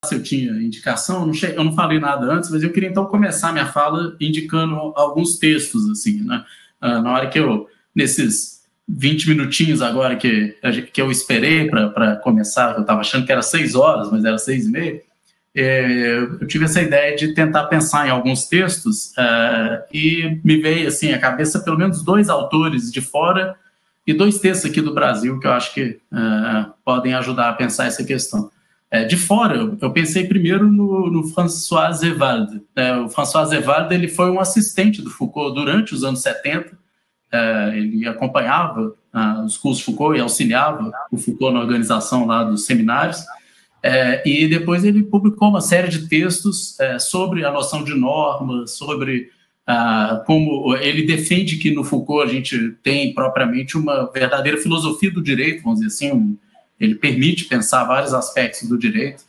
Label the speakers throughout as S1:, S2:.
S1: se eu tinha indicação, eu não falei nada antes, mas eu queria então começar minha fala indicando alguns textos, assim, né? Na hora que nesses 20 minutinhos agora que eu esperei para começar, eu estava achando que era 6 horas, mas era 6h30, eu tive essa ideia de tentar pensar em alguns textos e me veio assim à cabeça pelo menos 2 autores de fora e 2 textos aqui do Brasil que eu acho que podem ajudar a pensar essa questão. De fora, eu pensei primeiro no François Zewald. O François Zewald ele foi um assistente do Foucault durante os anos 70. Ele acompanhava os cursos Foucault e auxiliava o Foucault na organização lá dos seminários. E depois ele publicou uma série de textos sobre a noção de norma, sobre como ele defende que no Foucault a gente tem propriamente uma verdadeira filosofia do direito, vamos dizer assim, ele permite pensar vários aspectos do direito,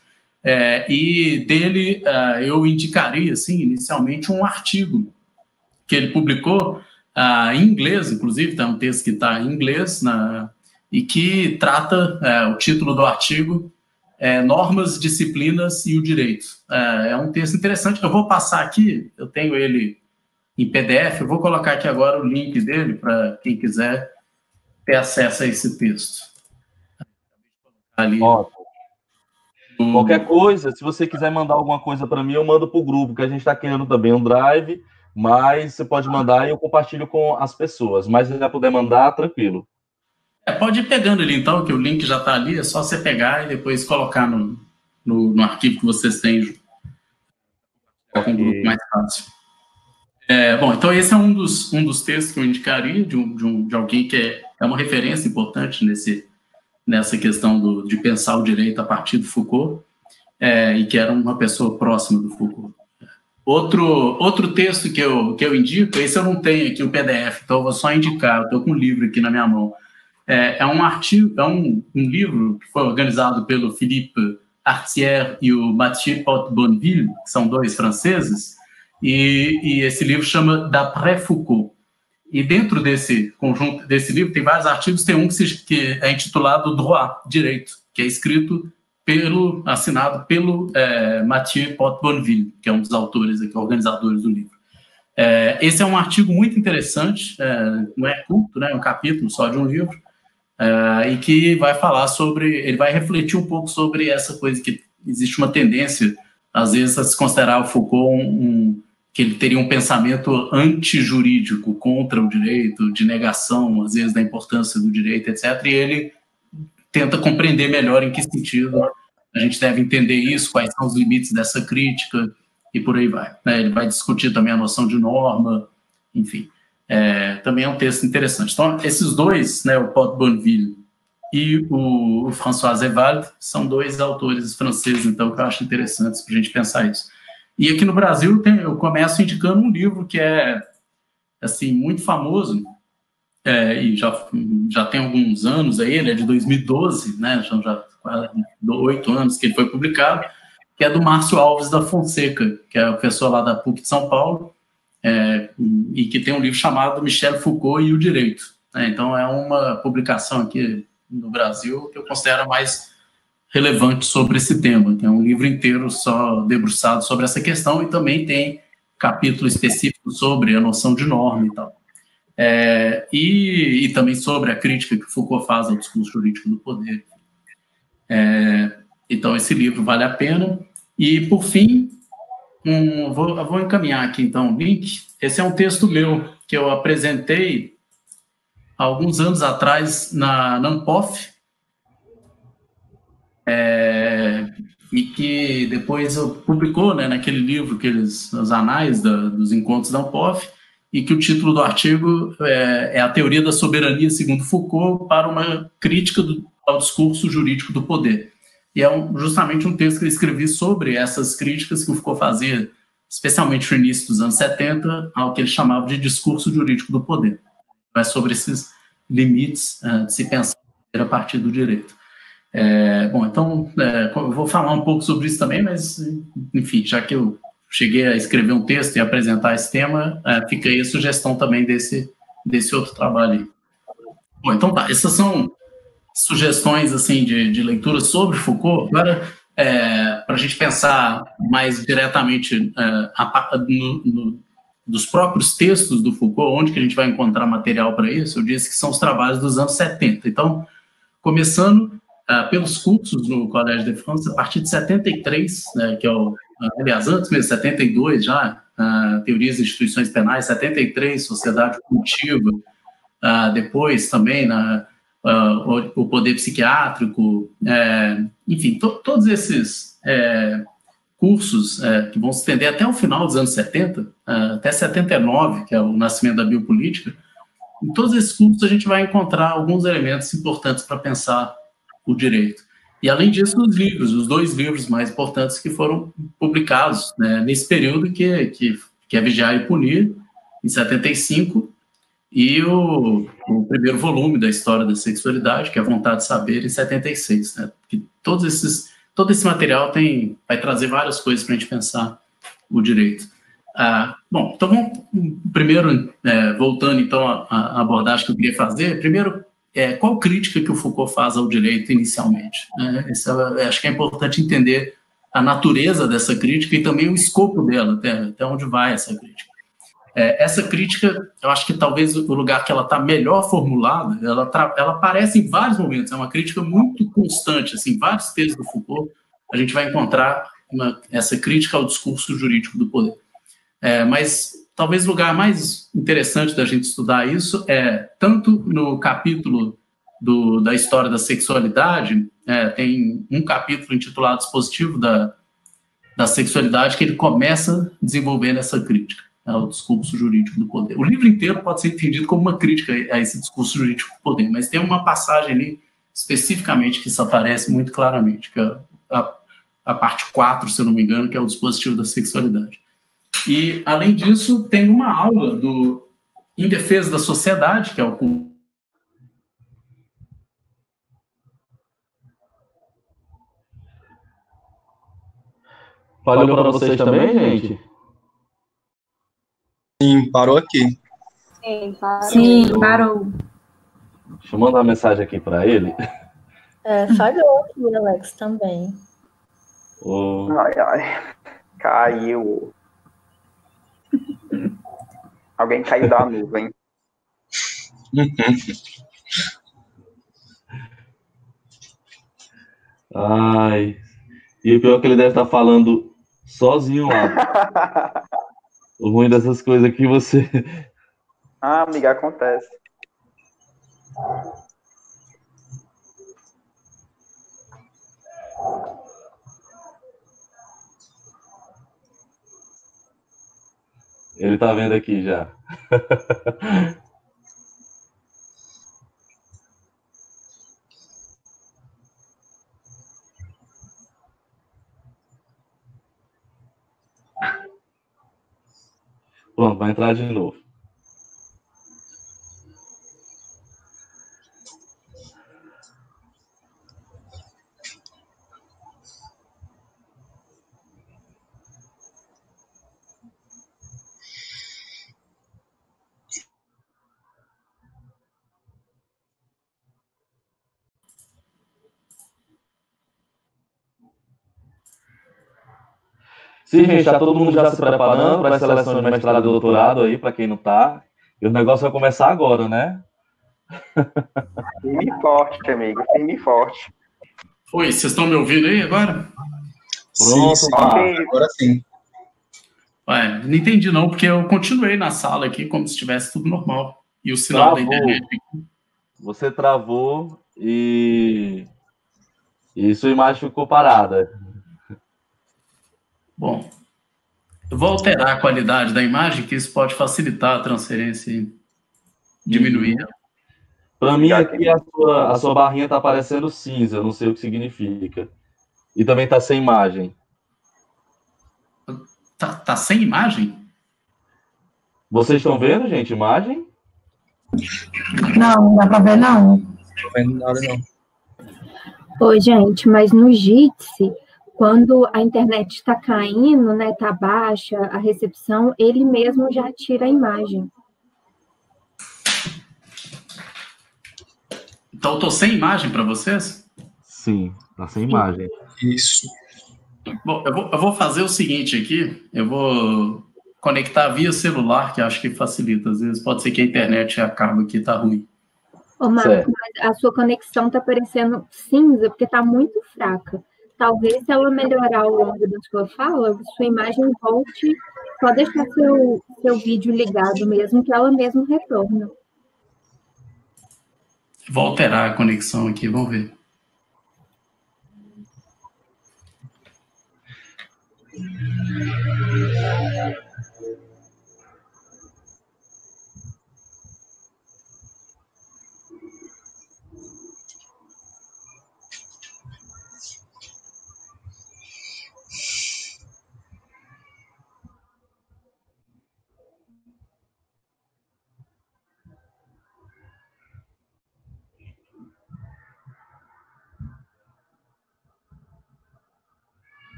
S1: e dele eu indicaria, assim, inicialmente um artigo que ele publicou em inglês, inclusive, tem um texto que está em inglês, e que trata, o título do artigo, Normas, Disciplinas e o Direito. É um texto interessante, eu vou passar aqui, eu tenho ele em PDF, eu vou colocar aqui agora o link dele para quem quiser ter acesso a esse texto. Ali.
S2: Qualquer coisa, se você quiser mandar alguma coisa para mim, eu mando para o grupo, que a gente está criando também um drive, mas você pode mandar e eu compartilho com as pessoas. Mas se já puder mandar, tranquilo.
S1: Pode ir pegando ele então, que o link já está ali, é só você pegar e depois colocar no arquivo que vocês têm. Com o grupo mais fácil. Bom, então esse é um dos textos que eu indicaria, de alguém que é uma referência importante nessa questão de pensar o direito a partir do Foucault, e que era uma pessoa próxima do Foucault. Outro texto que eu indico, esse eu não tenho aqui o PDF, então eu vou só indicar, eu estou com um livro aqui na minha mão. É um artigo, um livro que foi organizado pelo Philippe Artière e o Mathieu Haute-Bonneville, que são 2 franceses, e esse livro chama D'après-Foucault. E dentro desse conjunto, desse livro, tem vários artigos, tem um que é intitulado Droit, Direito, que é assinado pelo Mathieu Haute-Bonneville, que é um dos autores aqui, organizadores do livro. Esse é um artigo muito interessante, não é curto, né, é um capítulo só de um livro, e que vai falar ele vai refletir um pouco sobre essa coisa que existe uma tendência, às vezes, a se considerar o Foucault que ele teria um pensamento antijurídico contra o direito, de negação, às vezes, da importância do direito, etc. E ele tenta compreender melhor em que sentido a gente deve entender isso, quais são os limites dessa crítica, e por aí vai. Ele vai discutir também a noção de norma, enfim. Também é um texto interessante. Então, esses 2, né, o Haute-Bonneville e o François Zewald, são 2 autores franceses, então, que eu acho interessantes para a gente pensar isso. E aqui no Brasil, eu começo indicando um livro que é assim, muito famoso, e já tem alguns anos aí, ele é de 2012, né, já 8 anos que ele foi publicado, que é do Márcio Alves da Fonseca, que é professor lá da PUC de São Paulo, e que tem um livro chamado Michel Foucault e o Direito. Então, é uma publicação aqui no Brasil que eu considero mais relevante sobre esse tema. Tem um livro inteiro só debruçado sobre essa questão e também tem capítulo específico sobre a noção de norma e tal. E também sobre a crítica que Foucault faz ao discurso jurídico do poder. Então, esse livro vale a pena. E, por fim, eu vou encaminhar aqui, então, o link. Esse é um texto meu que eu apresentei há alguns anos atrás na Anpof, e que depois publicou, né, naquele livro, os anais dos encontros da Anpof, e que o título do artigo é A Teoria da Soberania segundo Foucault para uma crítica ao discurso jurídico do poder. E é justamente um texto que eu escrevi sobre essas críticas que o Foucault fazia, especialmente no início dos anos 70, ao que ele chamava de discurso jurídico do poder. É sobre esses limites de se pensar a partir do direito. Bom, então, eu vou falar um pouco sobre isso também, mas, enfim, já que eu cheguei a escrever um texto e apresentar esse tema, fica aí a sugestão também desse outro trabalho aí. Bom, então tá, essas são sugestões, assim, de leitura sobre Foucault. Agora, para a gente pensar mais diretamente dos próprios textos do Foucault, onde que a gente vai encontrar material para isso, eu disse que são os trabalhos dos anos 70. Então, começando pelos cursos no Collège de France, a partir de 73, né, que é aliás, antes mesmo, 72 já, Teorias e Instituições Penais, 73, Sociedade Cultiva, depois também o Poder Psiquiátrico, enfim, todos esses cursos que vão se estender até o final dos anos 70, até 79, que é o nascimento da biopolítica. Em todos esses cursos a gente vai encontrar alguns elementos importantes para pensar o direito. E, além disso, os 2 livros mais importantes que foram publicados, né, nesse período, que é Vigiar e Punir, em 75, e o primeiro volume da História da Sexualidade, que é A Vontade de Saber, em 76. Né, que todo esse material vai trazer várias coisas para a gente pensar o direito. Bom, então vamos primeiro, voltando então à abordagem que eu queria fazer, primeiro, qual crítica que o Foucault faz ao direito inicialmente? Acho que é importante entender a natureza dessa crítica e também o escopo dela, até onde vai essa crítica. Essa crítica, eu acho que talvez o lugar que ela está melhor formulada, ela aparece em vários momentos, é uma crítica muito constante, assim, vários textos do Foucault, a gente vai encontrar essa crítica ao discurso jurídico do poder. Mas talvez o lugar mais interessante da gente estudar isso tanto no capítulo da História da Sexualidade, tem um capítulo intitulado Dispositivo da Sexualidade, que ele começa desenvolvendo essa crítica ao discurso jurídico do poder. O livro inteiro pode ser entendido como uma crítica a esse discurso jurídico do poder, mas tem uma passagem ali, especificamente, que isso aparece muito claramente, que é a parte 4, se eu não me engano, que é o Dispositivo da Sexualidade. E, além disso, tem uma aula Em Defesa da Sociedade, que é o...
S2: Falhou para vocês também, gente?
S3: Sim, parou aqui.
S4: Sim, parou.
S2: Deixa eu mandar uma mensagem aqui para ele.
S4: Falhou aqui, Alex, também.
S5: Ai, caiu. Alguém caiu da nuvem.
S2: Ai. E o pior é que ele deve estar falando sozinho lá. O ruim dessas coisas aqui, você...
S5: Amiga, acontece.
S2: Ele tá vendo aqui já. Pronto, vai entrar de novo. Sim, gente, tá todo mundo já se preparando para a seleção de mestrado e doutorado aí, para quem não tá. E o negócio vai começar agora, né?
S5: Firme e forte, amigo, firme e forte.
S1: Oi, vocês estão me ouvindo aí agora?
S2: Pronto,
S3: sim,
S5: agora
S3: sim.
S1: Não entendi não, porque eu continuei na sala aqui como se estivesse tudo normal. E o sinal da internet aqui.
S2: Você travou e sua imagem ficou parada.
S1: Bom, eu vou alterar a qualidade da imagem, que isso pode facilitar a transferência e diminuir.
S2: Para mim, aqui a sua barrinha está aparecendo cinza, eu não sei o que significa. E também está sem imagem.
S1: Tá sem imagem?
S2: Vocês estão vendo, gente, imagem?
S4: Não dá para ver, não.
S3: Não tô vendo nada, não.
S4: Oi, gente, mas no Jitsi, quando a internet está caindo, né, tá baixa a recepção, ele mesmo já tira a imagem.
S1: Então eu tô sem imagem para vocês?
S2: Sim, tá sem imagem.
S3: Isso.
S1: Bom, eu vou fazer o seguinte aqui, eu vou conectar via celular, que acho que facilita. Às vezes pode ser que a internet acabe aqui, tá ruim.
S4: Ô, Marcos, mas a sua conexão está parecendo cinza, porque está muito fraca. Talvez, se ela melhorar ao longo da sua fala, sua imagem volte, só deixar seu vídeo ligado mesmo, que ela mesmo retorna.
S1: Vou alterar a conexão aqui, vamos ver.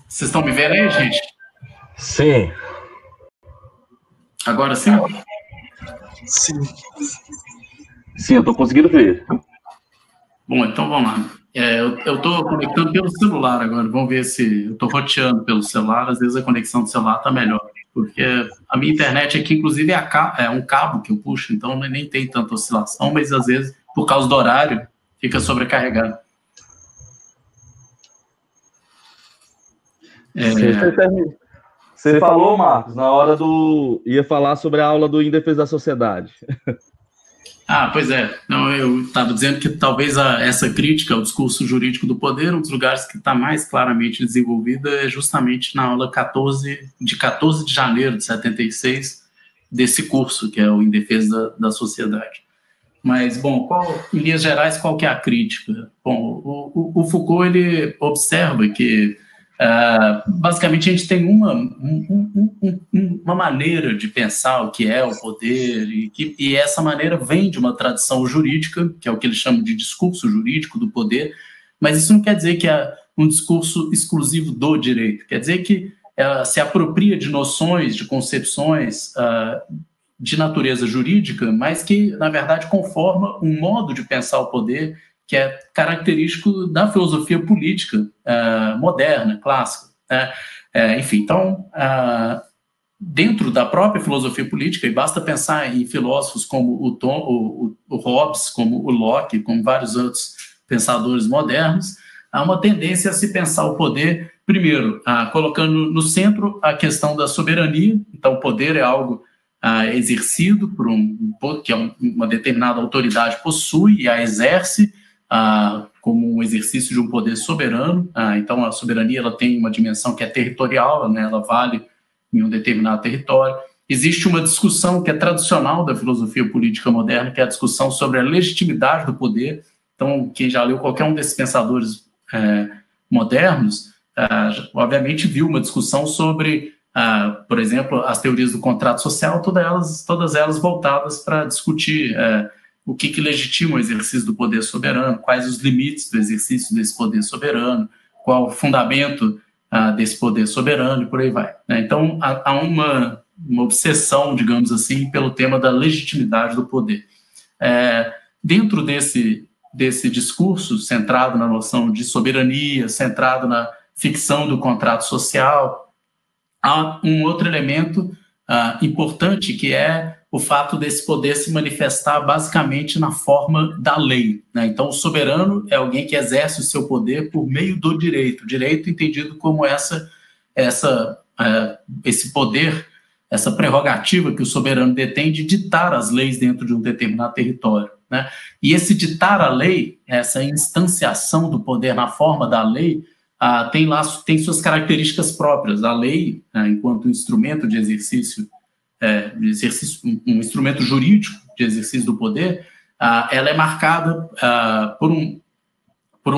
S1: Vocês estão me vendo aí, gente?
S2: Sim.
S1: Agora sim?
S3: Sim.
S2: Sim, eu estou conseguindo ver.
S1: Bom, então vamos lá. Eu estou conectando pelo celular agora. Vamos ver se eu estou roteando pelo celular. Às vezes a conexão do celular está melhor. Porque a minha internet aqui, inclusive, é um cabo que eu puxo, então nem tem tanta oscilação, mas às vezes, por causa do horário, fica sobrecarregado.
S2: Você falou, Marcos, na hora ia falar sobre a aula do Em Defesa da Sociedade.
S1: Ah, pois é. Não, eu estava dizendo que talvez essa crítica ao discurso jurídico do poder, um dos lugares que está mais claramente desenvolvida é justamente na aula 14 de janeiro de 76, desse curso, que é o Em Defesa da Sociedade. Mas, bom, em linhas gerais, qual que é a crítica? Bom, o Foucault, ele observa que basicamente a gente tem uma maneira de pensar o que é o poder e essa maneira vem de uma tradição jurídica, que é o que ele chama de discurso jurídico do poder, mas isso não quer dizer que é um discurso exclusivo do direito, quer dizer que se apropria de noções, de concepções de natureza jurídica, mas que, na verdade, conforma um modo de pensar o poder que é característico da filosofia política moderna, clássica. Enfim, então, dentro da própria filosofia política, e basta pensar em filósofos como o Hobbes, como o Locke, como vários outros pensadores modernos, há uma tendência a se pensar o poder, primeiro, colocando no centro a questão da soberania. Então, o poder é algo exercido por que uma determinada autoridade possui e a exerce, como um exercício de um poder soberano. Então, a soberania ela tem uma dimensão que é territorial, né? Ela vale em um determinado território. Existe uma discussão que é tradicional da filosofia política moderna, que é a discussão sobre a legitimidade do poder. Então, quem já leu qualquer um desses pensadores modernos, obviamente viu uma discussão sobre, por exemplo, as teorias do contrato social, todas elas voltadas para discutir o que legitima o exercício do poder soberano, quais os limites do exercício desse poder soberano, qual o fundamento desse poder soberano e por aí vai. Então, há uma obsessão, digamos assim, pelo tema da legitimidade do poder. Dentro desse discurso centrado na noção de soberania, centrado na ficção do contrato social, há um outro elemento importante, que é o fato desse poder se manifestar basicamente na forma da lei, né? Então, o soberano é alguém que exerce o seu poder por meio do direito, direito entendido como esse poder, essa prerrogativa que o soberano detém de ditar as leis dentro de um determinado território, né? E esse ditar a lei, essa instanciação do poder na forma da lei, tem suas características próprias. A lei, enquanto instrumento de exercício, um instrumento jurídico de exercício do poder, ela é marcada por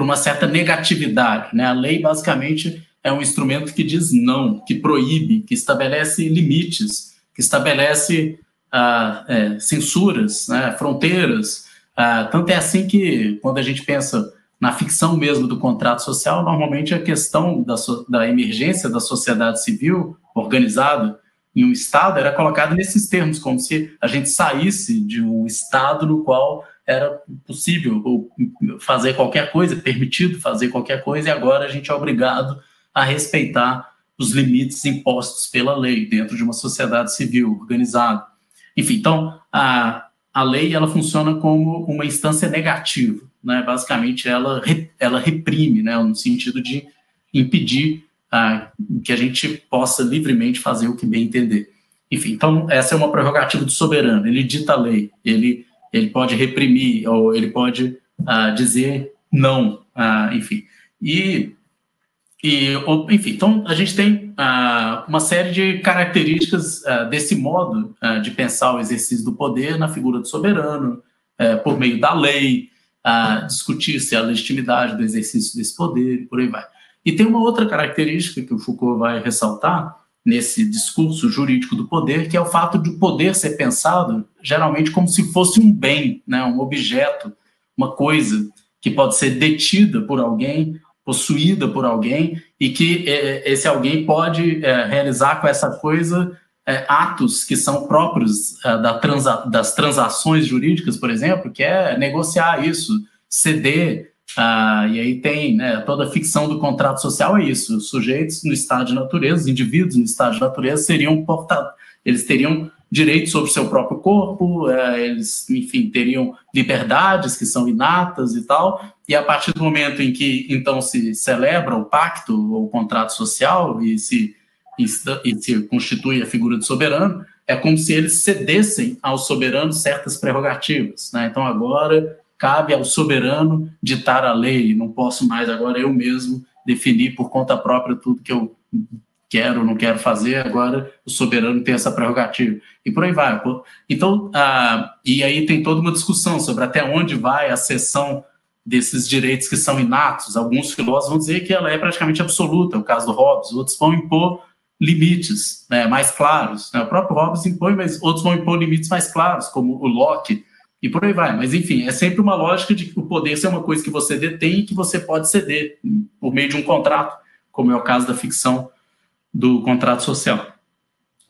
S1: uma certa negatividade, né? A lei, basicamente, é um instrumento que diz não, que proíbe, que estabelece limites, que estabelece censuras, né, fronteiras, Tanto é assim que, quando a gente pensa na ficção mesmo do contrato social, normalmente a questão da emergência da sociedade civil organizada em um Estado era colocada nesses termos, como se a gente saísse de um Estado no qual era possível fazer qualquer coisa, permitido fazer qualquer coisa, e agora a gente é obrigado a respeitar os limites impostos pela lei dentro de uma sociedade civil organizada. Enfim, então, a lei ela funciona como uma instância negativa, né? Basicamente, ela reprime, né? No sentido de impedir que a gente possa livremente fazer o que bem entender. Enfim, então, essa é uma prerrogativa do soberano. Ele dita a lei, ele pode reprimir, ou ele pode dizer não, enfim. Enfim, então a gente tem uma série de características desse modo de pensar o exercício do poder na figura do soberano, por meio da lei, discutir-se a legitimidade do exercício desse poder e por aí vai. E tem uma outra característica que o Foucault vai ressaltar nesse discurso jurídico do poder, que é o fato de o poder ser pensado geralmente como se fosse um bem, né, um objeto, uma coisa que pode ser detida por alguém, possuída por alguém, e que esse alguém pode realizar com essa coisa atos que são próprios das transações jurídicas, por exemplo, que é negociar isso, ceder, e aí tem, né, toda a ficção do contrato social é isso, os sujeitos no estado de natureza, os indivíduos no estado de natureza eles teriam direitos sobre o seu próprio corpo, eles, enfim, teriam liberdades que são inatas e tal, e a partir do momento em que, então, se celebra o pacto ou o contrato social e se constitui a figura do soberano, é como se eles cedessem ao soberano certas prerrogativas, né? Então, agora cabe ao soberano ditar a lei, não posso mais agora eu mesmo definir por conta própria tudo que eu quero ou não quero fazer, agora o soberano tem essa prerrogativa. E por aí vai. Então, e aí tem toda uma discussão sobre até onde vai a cessão desses direitos que são inatos. Alguns filósofos vão dizer que ela é praticamente absoluta, é o caso do Hobbes, outros vão impor limites, né, mais claros. Né? O próprio Hobbes impõe, mas outros vão impor limites mais claros, como o Locke, e por aí vai. Mas, enfim, é sempre uma lógica de que o poder é uma coisa que você detém e que você pode ceder por meio de um contrato, como é o caso da ficção do contrato social.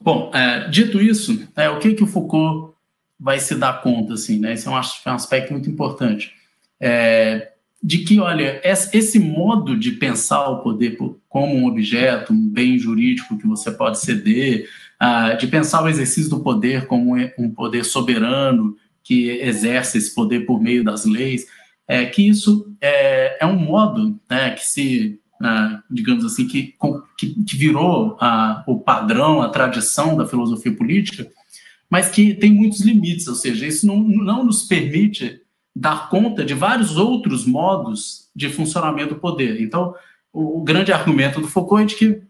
S1: Bom, dito isso, o que o Foucault vai se dar conta, assim, né? Esse é um aspecto muito importante. De que, olha, esse modo de pensar o poder como um objeto, um bem jurídico que você pode ceder, de pensar o exercício do poder como um poder soberano que exerce esse poder por meio das leis, que isso é um modo, né, que se, digamos assim, que virou o padrão, a tradição da filosofia política, mas que tem muitos limites, ou seja, isso não nos permite dar conta de vários outros modos de funcionamento do poder. Então, o grande argumento do Foucault é de que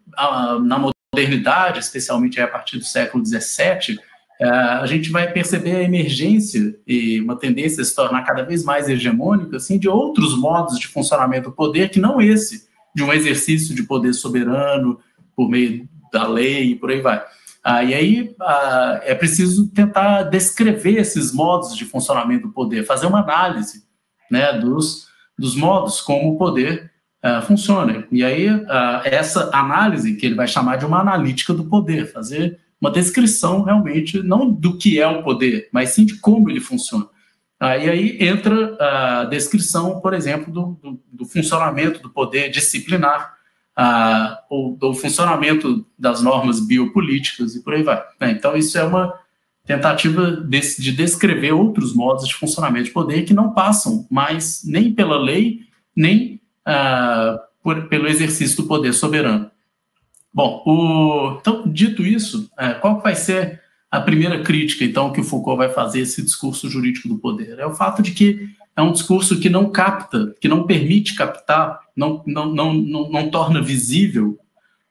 S1: na modernidade, especialmente a partir do século XVII, a gente vai perceber a emergência e uma tendência a se tornar cada vez mais hegemônica, assim, de outros modos de funcionamento do poder, que não esse, de um exercício de poder soberano por meio da lei e por aí vai. E aí é preciso tentar descrever esses modos de funcionamento do poder, fazer uma análise, né, dos modos como o poder funciona. E aí essa análise, que ele vai chamar de uma analítica do poder, fazer uma descrição realmente, não do que é o poder, mas sim de como ele funciona. E aí entra a descrição, por exemplo, do funcionamento do poder disciplinar, ou do funcionamento das normas biopolíticas e por aí vai. Então, isso é uma tentativa de descrever outros modos de funcionamento de poder que não passam mais nem pela lei, nem pelo exercício do poder soberano. Bom, então, dito isso, qual vai ser a primeira crítica, então, que o Foucault vai fazer a esse discurso jurídico do poder? É o fato de que é um discurso que não capta, que não permite captar, não torna visível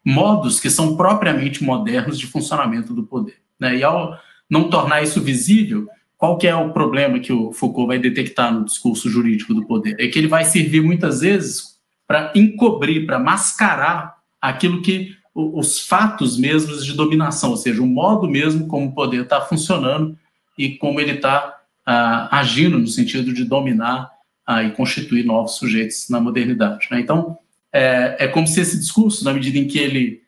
S1: modos que são propriamente modernos de funcionamento do poder. Né? E ao não tornar isso visível, qual que é o problema que o Foucault vai detectar no discurso jurídico do poder? É que ele vai servir muitas vezes para encobrir, para mascarar aquilo que os fatos mesmos de dominação, ou seja, o modo mesmo como o poder está funcionando e como ele está agindo no sentido de dominar e constituir novos sujeitos na modernidade, né? Então, é como se esse discurso, na medida em que ele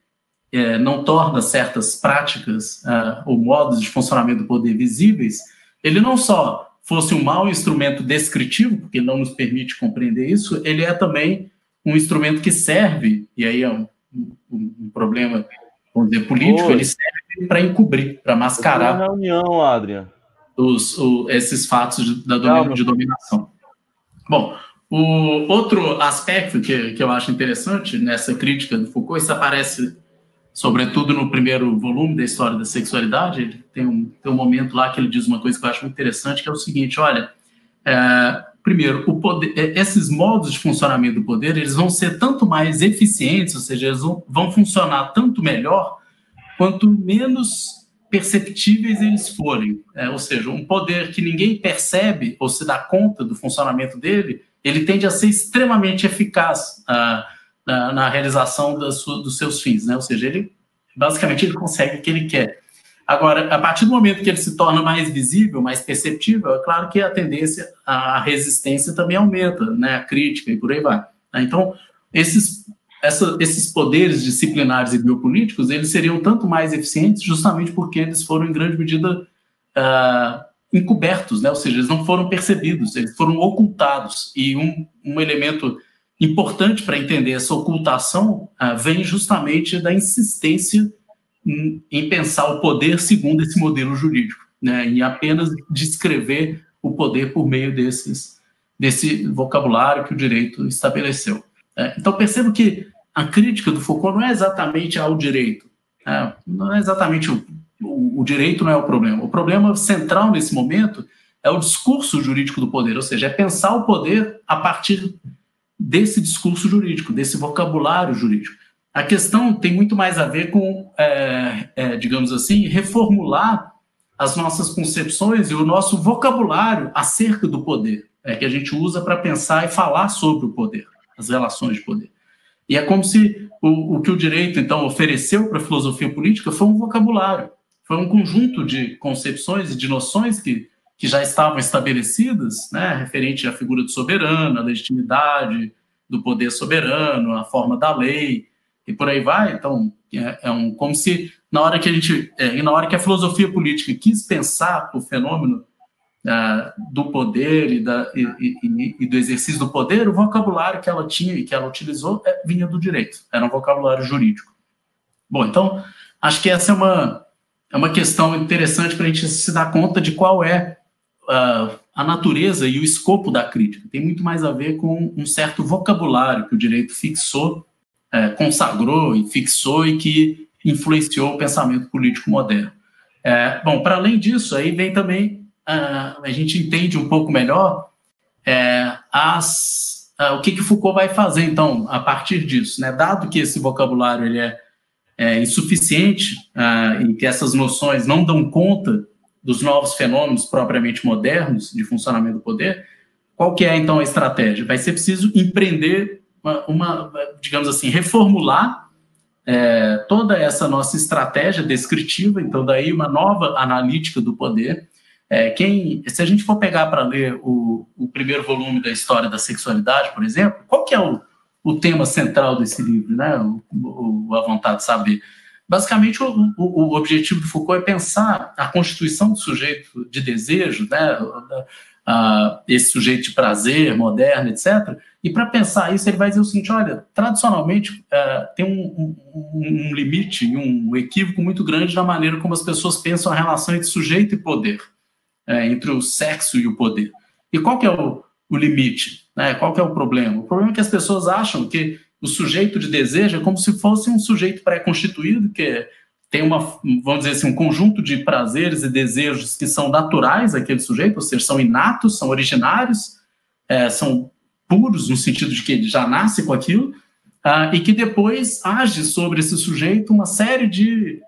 S1: não torna certas práticas ou modos de funcionamento do poder visíveis, ele não só fosse um mau instrumento descritivo, porque não nos permite compreender isso, ele é também um instrumento que serve, e aí é um problema, vamos dizer, político, ele serve para encobrir, para mascarar
S2: reunião, Adrian.
S1: esses fatos de dominação. Bom, o outro aspecto que eu acho interessante nessa crítica do Foucault, isso aparece sobretudo no primeiro volume da História da Sexualidade. Ele tem um momento lá que ele diz uma coisa que eu acho muito interessante, que é o seguinte: olha, primeiro, o poder, esses modos de funcionamento do poder, eles vão ser tanto mais eficientes, ou seja, eles vão funcionar tanto melhor, quanto menos perceptíveis eles forem. Ou seja, um poder que ninguém percebe ou se dá conta do funcionamento dele, ele tende a ser extremamente eficaz na realização dos seus fins, né? Ou seja, basicamente ele consegue o que ele quer. Agora, a partir do momento que ele se torna mais visível, mais perceptível, é claro que a tendência, a resistência também aumenta, né? A crítica e por aí vai. Então, esses poderes disciplinares e biopolíticos, eles seriam tanto mais eficientes justamente porque eles foram, em grande medida, encobertos, né? Ou seja, eles não foram percebidos, eles foram ocultados. E um elemento importante para entender essa ocultação vem justamente da insistência em pensar o poder segundo esse modelo jurídico, né? Em apenas descrever o poder por meio desse vocabulário que o direito estabeleceu. Então, percebo que a crítica do Foucault não é exatamente ao direito, não é exatamente o direito não é o problema central nesse momento é o discurso jurídico do poder, ou seja, é pensar o poder a partir desse discurso jurídico, desse vocabulário jurídico. A questão tem muito mais a ver com, digamos assim, reformular as nossas concepções e o nosso vocabulário acerca do poder, que a gente usa para pensar e falar sobre o poder, as relações de poder. E é como se o que o direito, então, ofereceu para a filosofia política foi um vocabulário, foi um conjunto de concepções e de noções que já estavam estabelecidas, né, referente à figura do soberano, à legitimidade do poder soberano, a forma da lei, e por aí vai. Então, como se, na hora que a filosofia política quis pensar o fenômeno do poder e do exercício do poder, o vocabulário que ela tinha e que ela utilizou vinha do direito, era um vocabulário jurídico. Bom, então, acho que essa é uma questão interessante para a gente se dar conta de qual é a natureza e o escopo da crítica. Tem muito mais a ver com um certo vocabulário que o direito fixou, consagrou e fixou e que influenciou o pensamento político moderno. Bom, para além disso, aí vem também, a gente entende um pouco melhor o que Foucault vai fazer, então, a partir disso, né? Dado que esse vocabulário ele é insuficiente e que essas noções não dão conta dos novos fenômenos propriamente modernos de funcionamento do poder, qual que é, então, a estratégia? Vai ser preciso empreender digamos assim, reformular toda essa nossa estratégia descritiva, então, daí uma nova analítica do poder. Se a gente for pegar para ler o primeiro volume da História da Sexualidade, por exemplo, qual que é o tema central desse livro, né? A vontade de saber. Basicamente, o objetivo do Foucault é pensar a constituição do sujeito de desejo, né? Esse sujeito de prazer moderno, etc. E para pensar isso, ele vai dizer o seguinte: olha, tradicionalmente tem um limite e um equívoco muito grande na maneira como as pessoas pensam a relação entre sujeito e poder, entre o sexo e o poder. E qual que é o limite? Né? Qual que é o problema? O problema é que as pessoas acham que o sujeito de desejo é como se fosse um sujeito pré-constituído, que tem vamos dizer assim, um conjunto de prazeres e desejos que são naturais àquele sujeito, ou seja, são inatos, são originários, são puros, no sentido de que ele já nasce com aquilo, e que depois age sobre esse sujeito uma série de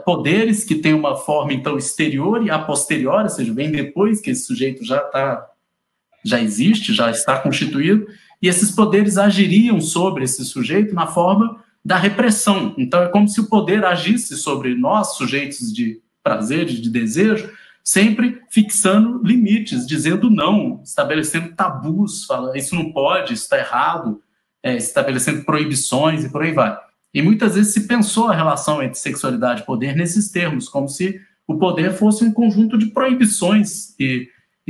S1: poderes que tem uma forma, então, exterior e a posterior, ou seja, vem depois que esse sujeito já existe, já está constituído, e esses poderes agiriam sobre esse sujeito na forma da repressão. Então, é como se o poder agisse sobre nós, sujeitos de prazer, de desejo, sempre fixando limites, dizendo não, estabelecendo tabus, falando isso não pode, isso está errado, estabelecendo proibições e por aí vai. E muitas vezes se pensou a relação entre sexualidade e poder nesses termos, como se o poder fosse um conjunto de proibições e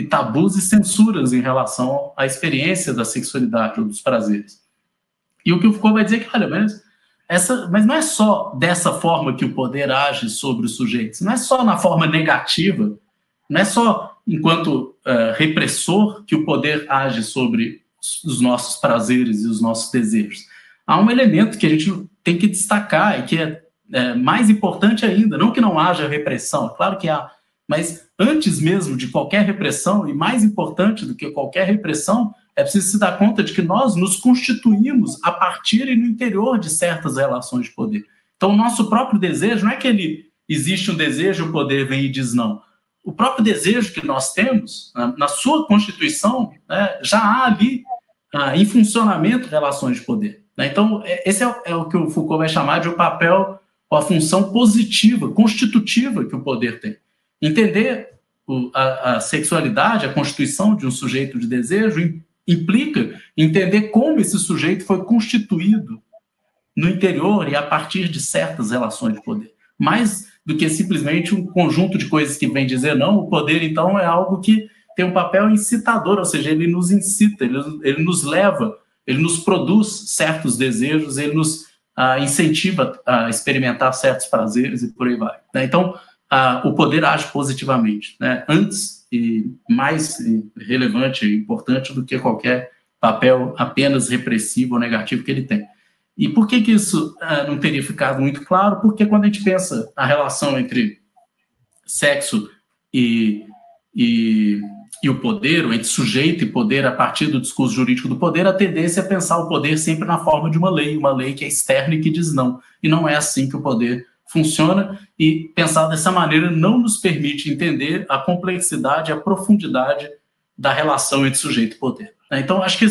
S1: tabus e censuras em relação à experiência da sexualidade ou dos prazeres. E o que o Foucault vai dizer é que, olha, mas não é só dessa forma que o poder age sobre os sujeitos, não é só na forma negativa, não é só enquanto repressor que o poder age sobre os nossos prazeres e os nossos desejos. Há um elemento que a gente tem que destacar e que é mais importante ainda, não que não haja repressão, claro que há, mas antes mesmo de qualquer repressão, e mais importante do que qualquer repressão, é preciso se dar conta de que nós nos constituímos a partir e no interior de certas relações de poder. Então, o nosso próprio desejo, não é que existe um desejo e o poder vem e diz não. O próprio desejo que nós temos, na sua constituição, já há ali, em funcionamento, relações de poder. Então, esse é o que o Foucault vai chamar de o papel ou a função positiva, constitutiva que o poder tem. Entender a sexualidade, a constituição de um sujeito de desejo, implica entender como esse sujeito foi constituído no interior e a partir de certas relações de poder. Mais do que simplesmente um conjunto de coisas que vem dizer não, o poder, então, é algo que tem um papel incitador, ou seja, ele nos incita, ele nos leva, ele nos produz certos desejos, ele nos incentiva a experimentar certos prazeres e por aí vai. Então, o poder age positivamente, antes e mais relevante e importante do que qualquer papel apenas repressivo ou negativo que ele tem. E por que isso não teria ficado muito claro? Porque quando a gente pensa a relação entre sexo e o poder, ou entre sujeito e poder a partir do discurso jurídico do poder, a tendência é pensar o poder sempre na forma de uma lei que é externa e que diz não. E não é assim que o poder funciona, e pensar dessa maneira não nos permite entender a complexidade, a profundidade da relação entre sujeito e poder. Então, acho que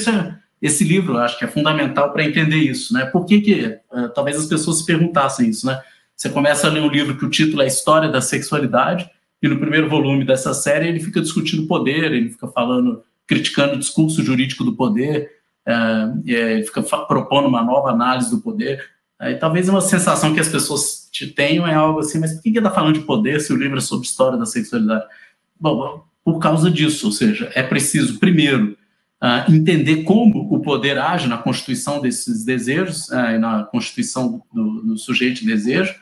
S1: esse livro acho que é fundamental para entender isso. Por que talvez as pessoas se perguntassem isso? Você começa a ler um livro que o título é História da Sexualidade, e no primeiro volume dessa série ele fica discutindo poder, ele fica criticando o discurso jurídico do poder, ele fica propondo uma nova análise do poder. Talvez uma sensação que as pessoas tenham é algo assim, mas por que está falando de poder se o livro é sobre história da sexualidade? Bom, por causa disso, ou seja, é preciso, primeiro, entender como o poder age na constituição desses desejos, e na constituição do sujeito de desejo,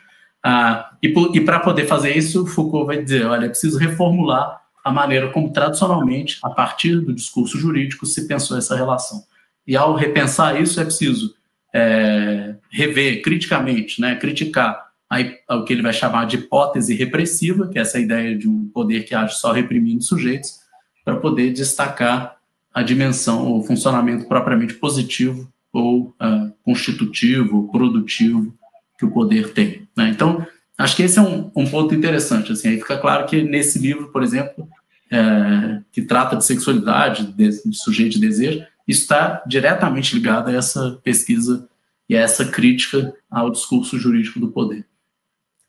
S1: e para poder fazer isso, Foucault vai dizer, olha, é preciso reformular a maneira como tradicionalmente, a partir do discurso jurídico, se pensou essa relação. E ao repensar isso, é preciso rever criticamente, criticar o que ele vai chamar de hipótese repressiva, que é essa ideia de um poder que age só reprimindo sujeitos, para poder destacar a dimensão, o funcionamento propriamente positivo ou constitutivo, produtivo que o poder tem. Então, acho que esse é um ponto interessante. Assim, aí fica claro que nesse livro, por exemplo, que trata de sexualidade, de sujeito de desejo, isso está diretamente ligado a essa pesquisa e a essa crítica ao discurso jurídico do poder.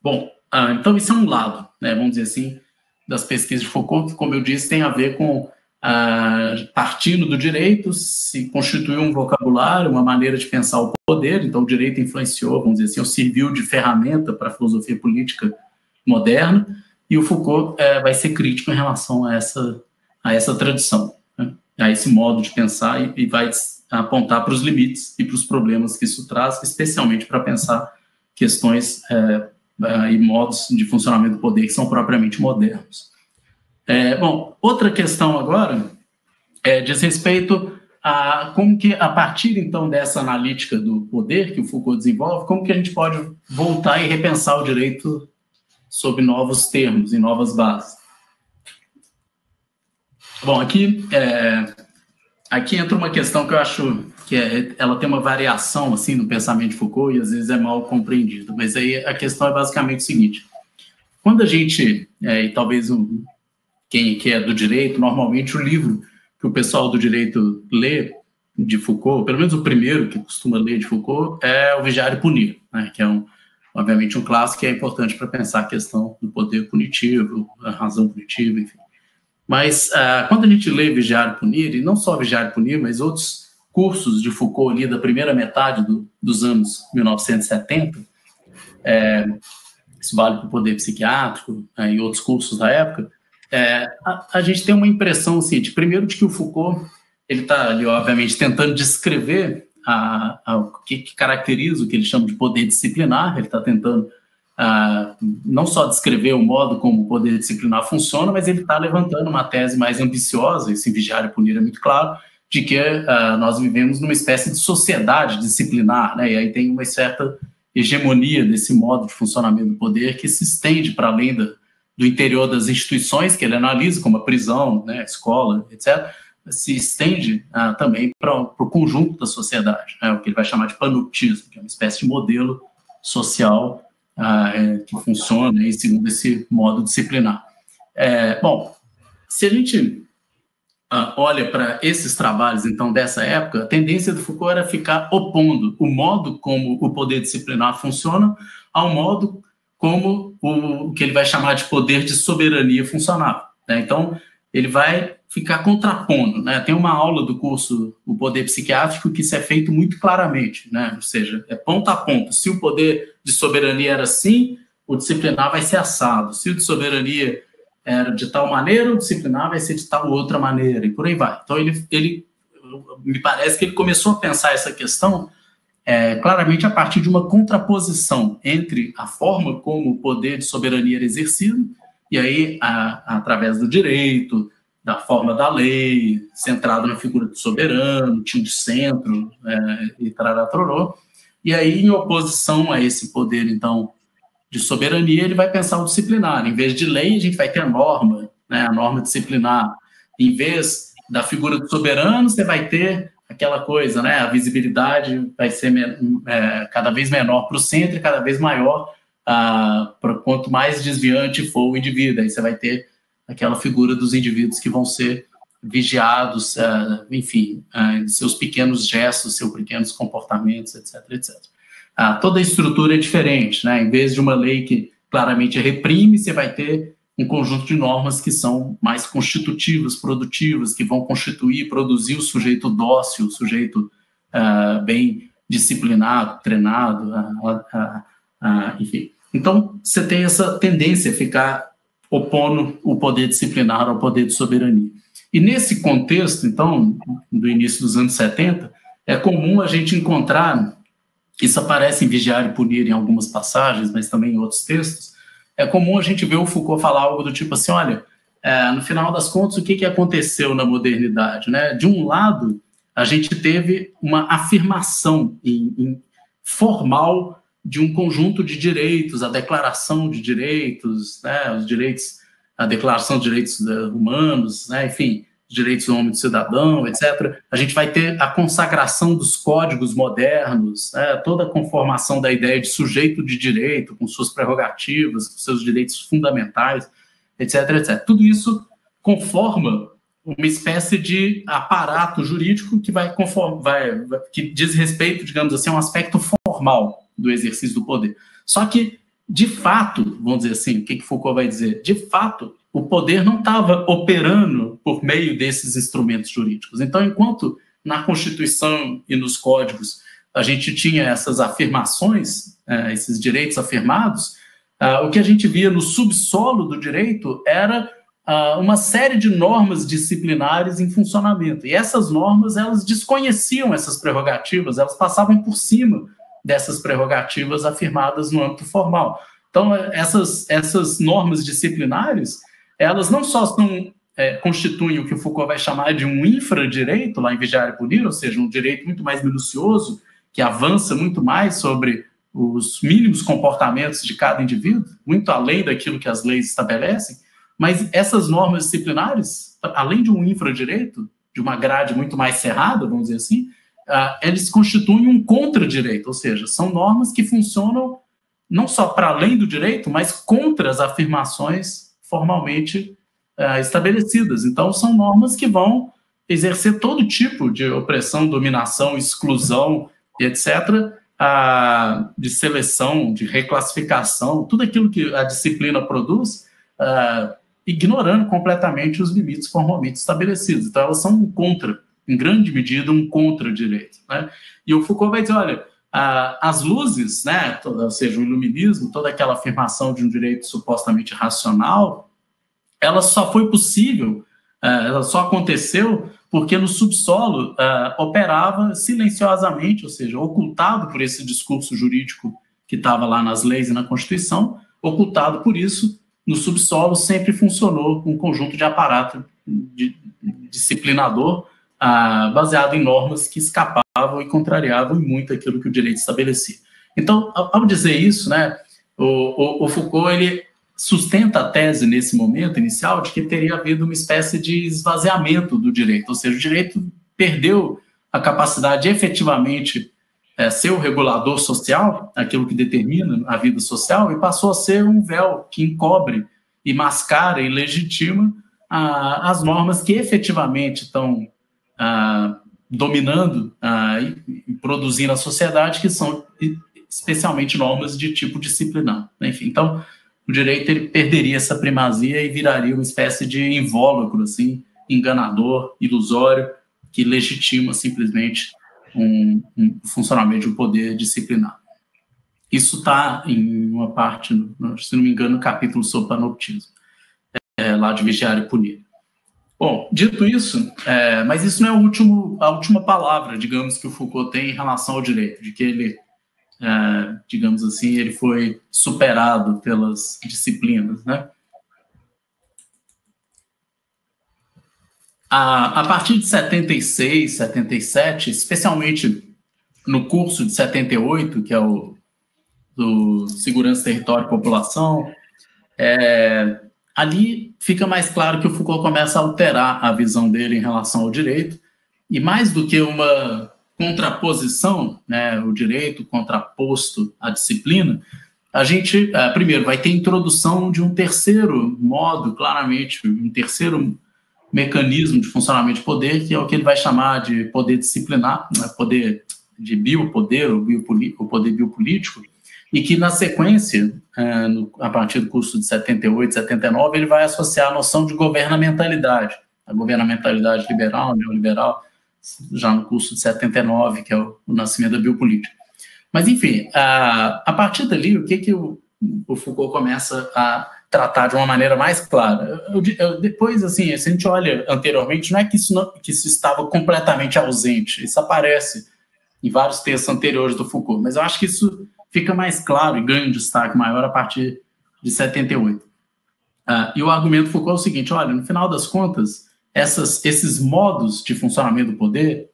S1: Bom, então isso é um lado, vamos dizer assim, das pesquisas de Foucault, que, como eu disse, tem a ver com, partindo do direito, se constituiu um vocabulário, uma maneira de pensar o poder, então o direito influenciou, vamos dizer assim, ou serviu de ferramenta para a filosofia política moderna, e o Foucault vai ser crítico em relação a essa tradição, a esse modo de pensar, e vai apontar para os limites e para os problemas que isso traz, especialmente para pensar questões e modos de funcionamento do poder que são propriamente modernos. Bom, outra questão agora diz respeito a como que, a partir, então, dessa analítica do poder que o Foucault desenvolve, como que a gente pode voltar e repensar o direito sob novos termos e novas bases. Bom, aqui entra uma questão que eu acho que ela tem uma variação assim, no pensamento de Foucault e às vezes é mal compreendida, mas aí a questão é basicamente o seguinte: quando a gente, e talvez quem é do direito, normalmente o livro que o pessoal do direito lê de Foucault, pelo menos o primeiro que costuma ler de Foucault, é O Vigiar e Punir, que é obviamente, um clássico que é importante para pensar a questão do poder punitivo, a razão punitiva, enfim. Mas quando a gente lê Vigiar e Punir, e não só Vigiar e Punir, mas outros cursos de Foucault ali da primeira metade dos anos 1970, isso vale para o poder psiquiátrico e outros cursos da época, a gente tem uma impressão, assim, primeiro de que o Foucault ele está ali, obviamente, tentando descrever o que caracteriza o que ele chama de poder disciplinar. Ele está tentando não só descrever o modo como o poder disciplinar funciona, mas ele está levantando uma tese mais ambiciosa, esse Vigiar e Punir é muito claro, de que nós vivemos numa espécie de sociedade disciplinar, né? E aí tem uma certa hegemonia desse modo de funcionamento do poder que se estende para além do interior das instituições que ele analisa, como a prisão, né, a escola, etc., se estende também para o conjunto da sociedade, né, o que ele vai chamar de panoptismo, que é uma espécie de modelo social que funciona aí, segundo esse modo disciplinar. Bom, se a gente olha para esses trabalhos, então, dessa época, a tendência do Foucault era ficar opondo o modo como o poder disciplinar funciona ao modo como o que ele vai chamar de poder de soberania funcionava, né? Então, ele vai ficar contrapondo, né? Tem uma aula do curso O Poder Psiquiátrico que isso é feito muito claramente, né? Ou seja, é ponto a ponto. Se o poder de soberania era assim, o disciplinar vai ser assado. Se o de soberania era de tal maneira, o disciplinar vai ser de tal outra maneira, e por aí vai. Então, ele me parece que ele começou a pensar essa questão claramente a partir de uma contraposição entre a forma como o poder de soberania era exercido, e aí, através do direito, da forma da lei, centrado na figura do soberano, tinha de centro, e trará-trorô, e aí, em oposição a esse poder, então, de soberania, ele vai pensar o disciplinar. Em vez de lei, a gente vai ter a norma, né, a norma disciplinar. Em vez da figura do soberano, você vai ter aquela coisa, né, a visibilidade vai ser cada vez menor para o centro e cada vez maior quanto mais desviante for o indivíduo. Aí você vai ter aquela figura dos indivíduos que vão ser vigiados, enfim, seus pequenos gestos, seus pequenos comportamentos, etc, etc. Toda a estrutura é diferente, né? Em vez de uma lei que claramente reprime, você vai ter um conjunto de normas que são mais constitutivas, produtivas, que vão constituir, produzir o sujeito dócil, o sujeito bem disciplinado, treinado, enfim. Então, você tem essa tendência a ficar opondo o poder disciplinar ao poder de soberania. E nesse contexto, então, do início dos anos 70, é comum a gente encontrar, isso aparece em Vigiar e Punir em algumas passagens, mas também em outros textos, é comum a gente ver o Foucault falar algo do tipo assim, olha, no final das contas, o que aconteceu na modernidade, né? De um lado, a gente teve uma afirmação formal de um conjunto de direitos, a Declaração de Direitos, né? Os direitos, a Declaração de Direitos Humanos, né? Enfim, direitos do homem e do cidadão, etc. A gente vai ter a consagração dos códigos modernos, né? Toda a conformação da ideia de sujeito de direito, com suas prerrogativas, com seus direitos fundamentais, etc, etc. Tudo isso conforma uma espécie de aparato jurídico que diz respeito, digamos assim, a um aspecto formal do exercício do poder. Só que, de fato, vamos dizer assim, o que Foucault vai dizer? De fato, o poder não estava operando por meio desses instrumentos jurídicos. Então, enquanto na Constituição e nos códigos a gente tinha essas afirmações, esses direitos afirmados, o que a gente via no subsolo do direito era uma série de normas disciplinares em funcionamento. E essas normas, elas desconheciam essas prerrogativas, elas passavam por cima dessas prerrogativas afirmadas no âmbito formal. Então, essas normas disciplinares, elas não só constituem o que o Foucault vai chamar de um infradireito, lá em Vigiar e Punir, ou seja, um direito muito mais minucioso, que avança muito mais sobre os mínimos comportamentos de cada indivíduo, muito além daquilo que as leis estabelecem, mas essas normas disciplinares, além de um infradireito, de uma grade muito mais cerrada, vamos dizer assim, eles constituem um contradireito, ou seja, são normas que funcionam não só para além do direito, mas contra as afirmações formalmente estabelecidas. Então, são normas que vão exercer todo tipo de opressão, dominação, exclusão, etc., de seleção, de reclassificação, tudo aquilo que a disciplina produz, ignorando completamente os limites formalmente estabelecidos. Então, elas são em grande medida, um contra-direito, né? E o Foucault vai dizer, olha, as luzes, né, ou seja, o iluminismo, toda aquela afirmação de um direito supostamente racional, ela só foi possível, ela só aconteceu porque no subsolo operava silenciosamente, ou seja, ocultado por esse discurso jurídico que estava lá nas leis e na Constituição, ocultado por isso, no subsolo sempre funcionou um conjunto de aparato disciplinador baseado em normas que escapavam e contrariavam muito aquilo que o direito estabelecia. Então, ao dizer isso, né, o Foucault ele sustenta a tese nesse momento inicial de que teria havido uma espécie de esvaziamento do direito, ou seja, o direito perdeu a capacidade de efetivamente ser o regulador social, aquilo que determina a vida social, e passou a ser um véu que encobre e mascara e legitima as normas que efetivamente estão dominando e produzindo a sociedade, que são especialmente normas de tipo disciplinar. Enfim, então, o direito ele perderia essa primazia e viraria uma espécie de invólucro, assim, enganador, ilusório, que legitima simplesmente um funcionamento de um poder disciplinar. Isso está em uma parte, se não me engano, no capítulo sobre panoptismo, lá de Vigiar e Punir. Bom, dito isso, mas isso não é a última palavra, digamos, que o Foucault tem em relação ao direito, de que ele, digamos assim, ele foi superado pelas disciplinas, né? A partir de 76, 77, especialmente no curso de 78, que é o do Segurança, Território e População, ali fica mais claro que o Foucault começa a alterar a visão dele em relação ao direito, e mais do que uma contraposição, né, o direito contraposto à disciplina, a gente, primeiro, vai ter introdução de um terceiro modo, claramente, um terceiro mecanismo de funcionamento de poder, que é o que ele vai chamar de poder disciplinar, né, poder de biopoder, o poder biopolítico, e que, na sequência, a partir do curso de 78, 79, ele vai associar a noção de governamentalidade, a governamentalidade liberal, neoliberal, já no curso de 79, que é o nascimento da biopolítica. Mas, enfim, a partir dali, o que o Foucault começa a tratar de uma maneira mais clara? Depois, assim, se a gente olha anteriormente, não é que isso estava completamente ausente, isso aparece em vários textos anteriores do Foucault, mas eu acho que isso fica mais claro e ganha um destaque maior a partir de 78. E o argumento do Foucault é o seguinte, olha, no final das contas, esses modos de funcionamento do poder,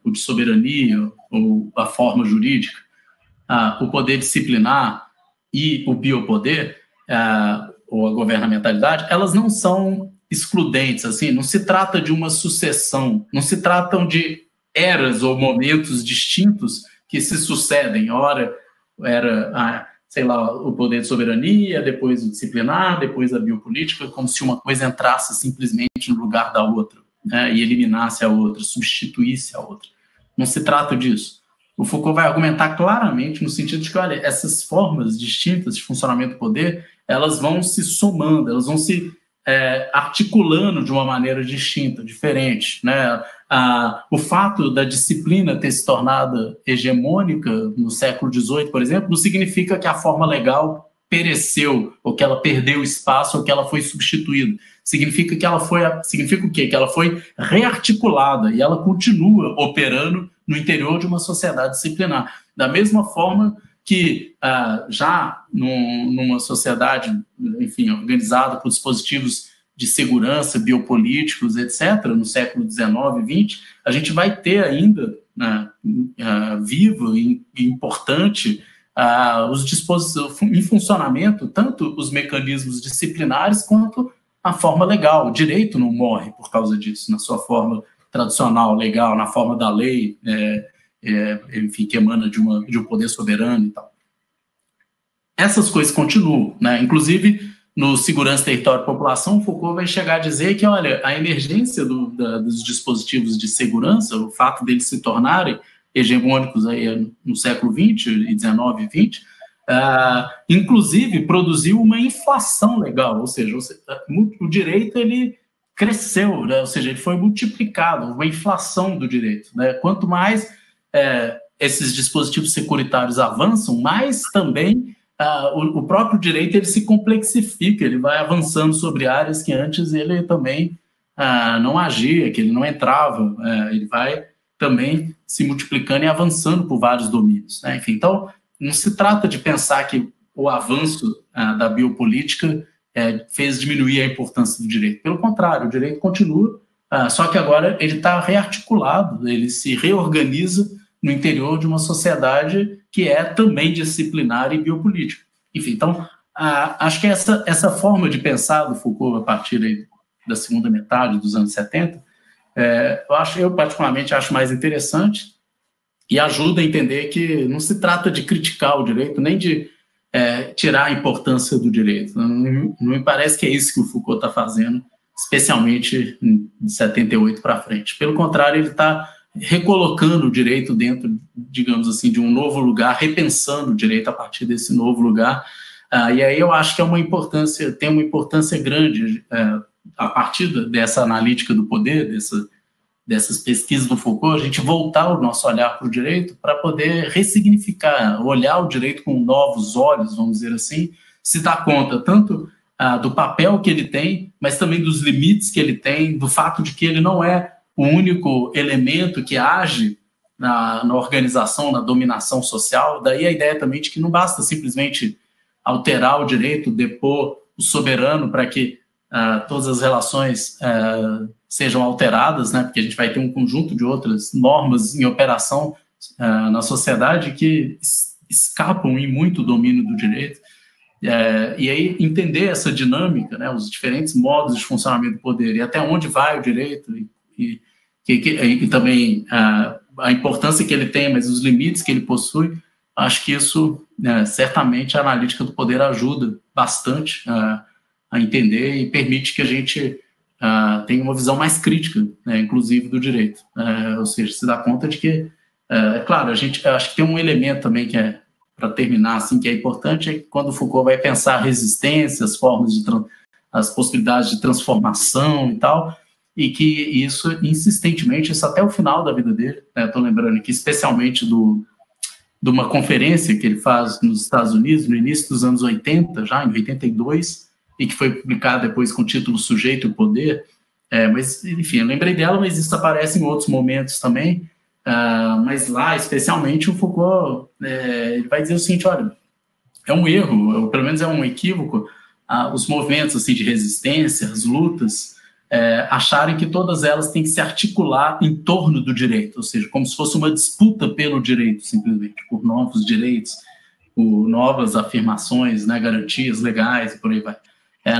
S1: o de soberania ou a forma jurídica, o poder disciplinar e o biopoder, ou a governamentalidade, elas não são excludentes, assim, não se trata de uma sucessão, não se tratam de eras ou momentos distintos que se sucedem. Ora, era, sei lá, o poder de soberania, depois o disciplinar, depois a biopolítica, como se uma coisa entrasse simplesmente no lugar da outra, né, e eliminasse a outra, substituísse a outra. Não se trata disso. O Foucault vai argumentar claramente no sentido de que, olha, essas formas distintas de funcionamento do poder, elas vão se somando, elas vão se articulando de uma maneira distinta, diferente, né? O fato da disciplina ter se tornado hegemônica no século XVIII, por exemplo, não significa que a forma legal pereceu, ou que ela perdeu espaço, ou que ela foi substituída. Significa o quê? Que ela foi rearticulada e ela continua operando no interior de uma sociedade disciplinar. Da mesma forma que já numa sociedade, enfim, organizada por dispositivos de segurança, biopolíticos, etc., no século XIX e XX, a gente vai ter ainda vivo e importante os dispositivos em funcionamento, tanto os mecanismos disciplinares quanto a forma legal. O direito não morre por causa disso, na sua forma tradicional, legal, na forma da lei, enfim, que emana de um poder soberano e tal. Essas coisas continuam, né? Inclusive, no Segurança, Território e População, Foucault vai chegar a dizer que, olha, a emergência dos dispositivos de segurança, o fato deles se tornarem hegemônicos aí no século XX, e XIX e XX, inclusive produziu uma inflação legal, ou seja, o direito ele cresceu, né? Ou seja, ele foi multiplicado, uma inflação do direito, né? Quanto mais esses dispositivos securitários avançam, mais também o próprio direito ele se complexifica, ele vai avançando sobre áreas que antes ele também não agia, que ele não entrava, ele vai também se multiplicando e avançando por vários domínios, né? Enfim, então, não se trata de pensar que o avanço da biopolítica fez diminuir a importância do direito. Pelo contrário, o direito continua, só que agora ele está rearticulado, ele se reorganiza no interior de uma sociedade que é também disciplinar e biopolítica. Enfim, então, acho que essa forma de pensar do Foucault a partir aí da segunda metade dos anos 70, eu particularmente acho mais interessante e ajuda a entender que não se trata de criticar o direito, nem de tirar a importância do direito. Não me parece que é isso que o Foucault está fazendo, especialmente de 78 para frente. Pelo contrário, ele está recolocando o direito dentro, digamos assim, de um novo lugar, repensando o direito a partir desse novo lugar. E aí eu acho que tem uma importância grande a partir dessa analítica do poder, dessas pesquisas do Foucault, a gente voltar o nosso olhar para o direito para poder ressignificar, olhar o direito com novos olhos, vamos dizer assim, se dar conta tanto do papel que ele tem, mas também dos limites que ele tem, do fato de que ele não é o único elemento que age na organização, na dominação social. Daí a ideia também de que não basta simplesmente alterar o direito, depor o soberano para que todas as relações sejam alteradas, né? Porque a gente vai ter um conjunto de outras normas em operação na sociedade que escapam em muito domínio do direito. E aí entender essa dinâmica, né? Os diferentes modos de funcionamento do poder e até onde vai o direito e também a importância que ele tem, mas os limites que ele possui, acho que isso, certamente, a analítica do poder ajuda bastante a entender e permite que a gente tenha uma visão mais crítica, né, inclusive, do direito. Ou seja, se dá conta de que, claro, acho que tem um elemento também que para terminar, assim, que é importante, é que quando Foucault vai pensar a resistência, as formas as possibilidades de transformação e tal, e que isso, insistentemente, isso até o final da vida dele, né, estou lembrando aqui, especialmente de uma conferência que ele faz nos Estados Unidos, no início dos anos 80, já em 82, e que foi publicada depois com o título Sujeito e Poder, mas, enfim, eu lembrei dela, mas isso aparece em outros momentos também, mas lá, especialmente, o Foucault, ele vai dizer o seguinte, olha, é um erro, ou pelo menos é um equívoco, os movimentos assim, de resistência, as lutas, acharem que todas elas têm que se articular em torno do direito, ou seja, como se fosse uma disputa pelo direito, simplesmente, por novos direitos, por novas afirmações, né, garantias legais e por aí vai.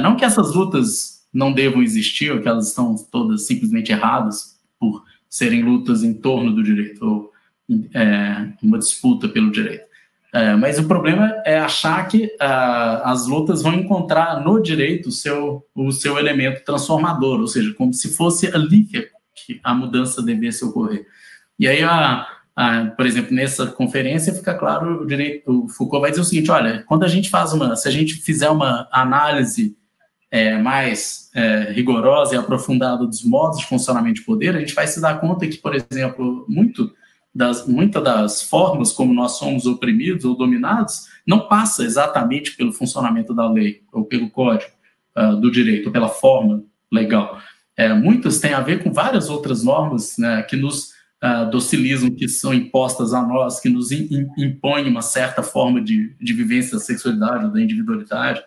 S1: Não que essas lutas não devam existir, ou que elas estão todas simplesmente erradas por serem lutas em torno do direito, ou uma disputa pelo direito. Mas o problema é achar que as lutas vão encontrar no direito o seu elemento transformador, ou seja, como se fosse ali que a mudança devesse ocorrer. E aí, por exemplo, nessa conferência fica claro, o Foucault vai dizer o seguinte, olha, quando a gente se a gente fizer uma análise mais rigorosa e aprofundada dos modos de funcionamento de poder, a gente vai se dar conta que, por exemplo, muitas das formas como nós somos oprimidos ou dominados não passa exatamente pelo funcionamento da lei ou pelo código do direito, ou pela forma legal. Muitas têm a ver com várias outras normas, né, que nos docilizam, que são impostas a nós, que nos impõem uma certa forma de vivência da sexualidade ou da individualidade,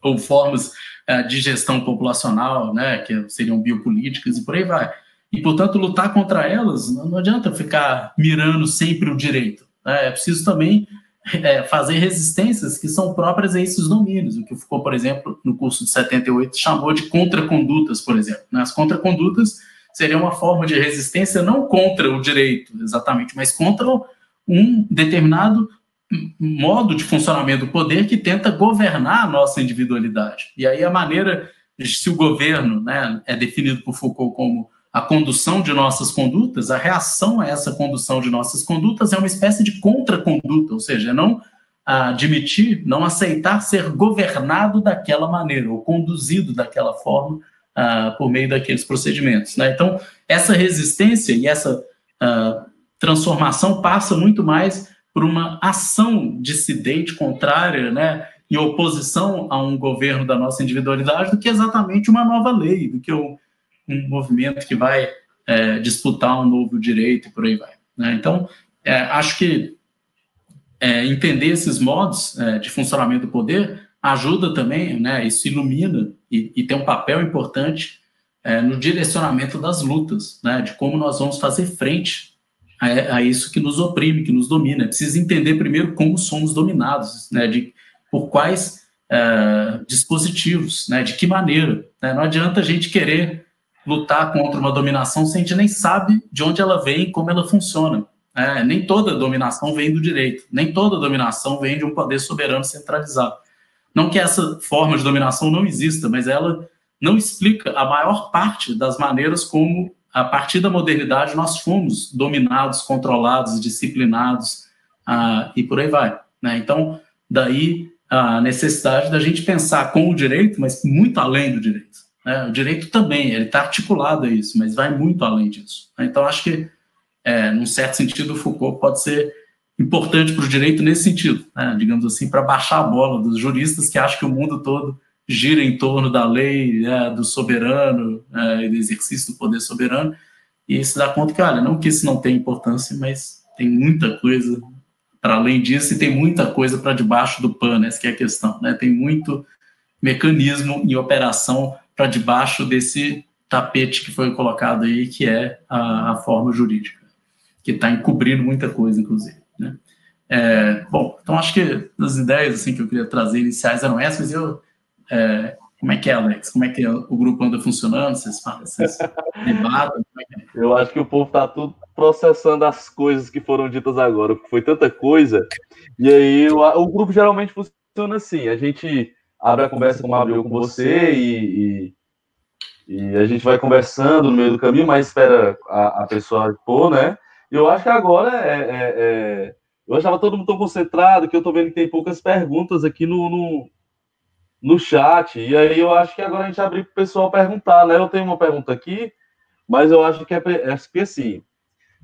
S1: ou formas de gestão populacional, né, que seriam biopolíticas e por aí vai. E, portanto, lutar contra elas, não adianta ficar mirando sempre o direito. Né? É preciso também fazer resistências que são próprias a esses domínios. O que Foucault, por exemplo, no curso de 78, chamou de contracondutas, por exemplo. Né? As contracondutas seriam uma forma de resistência não contra o direito, exatamente, mas contra um determinado modo de funcionamento do poder que tenta governar a nossa individualidade. E aí a maneira, se o governo, né, é definido por Foucault como a condução de nossas condutas, a reação a essa condução de nossas condutas é uma espécie de contraconduta, ou seja, não admitir, não aceitar ser governado daquela maneira, ou conduzido daquela forma, por meio daqueles procedimentos, né? Então, essa resistência e essa transformação passa muito mais por uma ação dissidente, contrária, né, em oposição a um governo da nossa individualidade, do que exatamente uma nova lei, do que um movimento que vai disputar um novo direito e por aí vai, né? Então, acho que entender esses modos de funcionamento do poder ajuda também, né, isso ilumina e tem um papel importante no direcionamento das lutas, né, de como nós vamos fazer frente a isso que nos oprime, que nos domina. É preciso entender primeiro como somos dominados, né, por quais dispositivos, né, de que maneira, né? Não adianta a gente querer lutar contra uma dominação se a gente nem sabe de onde ela vem e como ela funciona. Nem toda dominação vem do direito, nem toda dominação vem de um poder soberano centralizado. Não que essa forma de dominação não exista, mas ela não explica a maior parte das maneiras como, a partir da modernidade, nós fomos dominados, controlados, disciplinados, e por aí vai, né? Então, daí a necessidade da gente pensar com o direito, mas muito além do direito, né? O direito também, ele está articulado a isso, mas vai muito além disso. Então, acho que, num certo sentido, o Foucault pode ser importante para o direito nesse sentido, né? Digamos assim, para baixar a bola dos juristas que acham que o mundo todo gira em torno da lei, do soberano, e do exercício do poder soberano, e se dá conta que, olha, não que isso não tenha importância, mas tem muita coisa para além disso, e tem muita coisa para debaixo do pano, essa que é a questão, né? Tem muito mecanismo em operação para debaixo desse tapete que foi colocado aí, que é a forma jurídica, que está encobrindo muita coisa, inclusive, né? Bom, então acho que as ideias assim, que eu queria trazer iniciais eram essas, mas como é que é, Alex? Como é que o grupo anda funcionando? Vocês debatem?
S2: Eu acho que o povo está tudo processando as coisas que foram ditas agora, porque foi tanta coisa. E aí o grupo geralmente funciona assim: a gente abre a conversa como abriu com você e a gente vai conversando no meio do caminho, mas espera a pessoa pôr, né? E eu acho que agora eu estava todo mundo tão concentrado que eu estou vendo que tem poucas perguntas aqui no chat, e aí eu acho que agora a gente abre para o pessoal perguntar, né? Eu tenho uma pergunta aqui, mas eu acho que porque assim,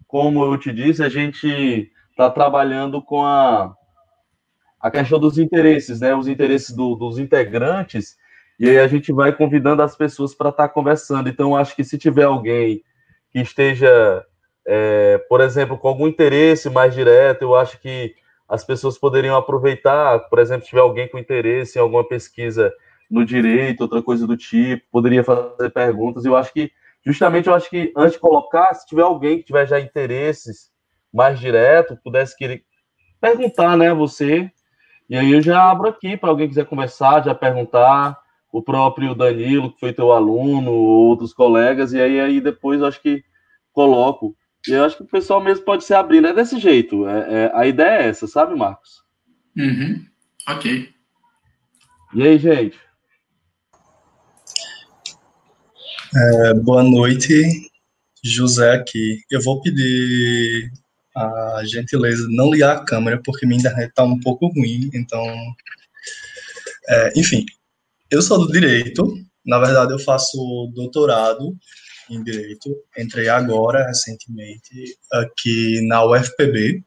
S2: como eu te disse, a gente está trabalhando com a questão dos interesses, né? Os interesses dos integrantes, e aí a gente vai convidando as pessoas para estar conversando. Então, eu acho que se tiver alguém que esteja, por exemplo, com algum interesse mais direto, eu acho que as pessoas poderiam aproveitar, por exemplo, se tiver alguém com interesse em alguma pesquisa no direito, outra coisa do tipo, poderia fazer perguntas. Eu acho que, justamente, antes de colocar, se tiver alguém que tiver já interesses mais direto, pudesse querer perguntar, né, a você, e aí eu já abro aqui para alguém quiser conversar, já perguntar, o próprio Danilo, que foi teu aluno, outros colegas, e aí depois eu acho que coloco. E eu acho que o pessoal mesmo pode se abrir, né? Desse jeito. A ideia é essa, sabe, Marcos?
S1: Uhum. Ok.
S2: E aí, gente?
S3: Boa noite, José aqui. Eu vou pedir a gentileza de não ligar a câmera, porque minha internet está um pouco ruim, então... enfim, eu sou do direito. Na verdade, eu faço doutorado em Direito. Entrei agora, recentemente, aqui na UFPB,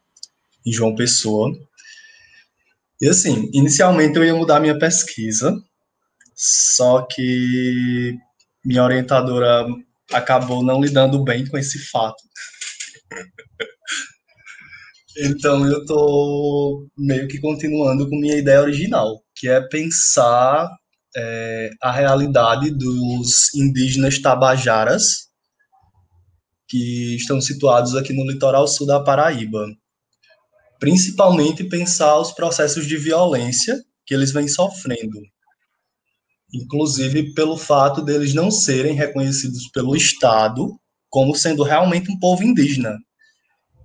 S3: em João Pessoa. E, assim, inicialmente eu ia mudar minha pesquisa, só que minha orientadora acabou não lidando bem com esse fato. Então, eu estou meio que continuando com minha ideia original, que é pensar a realidade dos indígenas tabajaras, que estão situados aqui no litoral sul da Paraíba. Principalmente pensar os processos de violência que eles vêm sofrendo, inclusive pelo fato deles não serem reconhecidos pelo Estado como sendo realmente um povo indígena.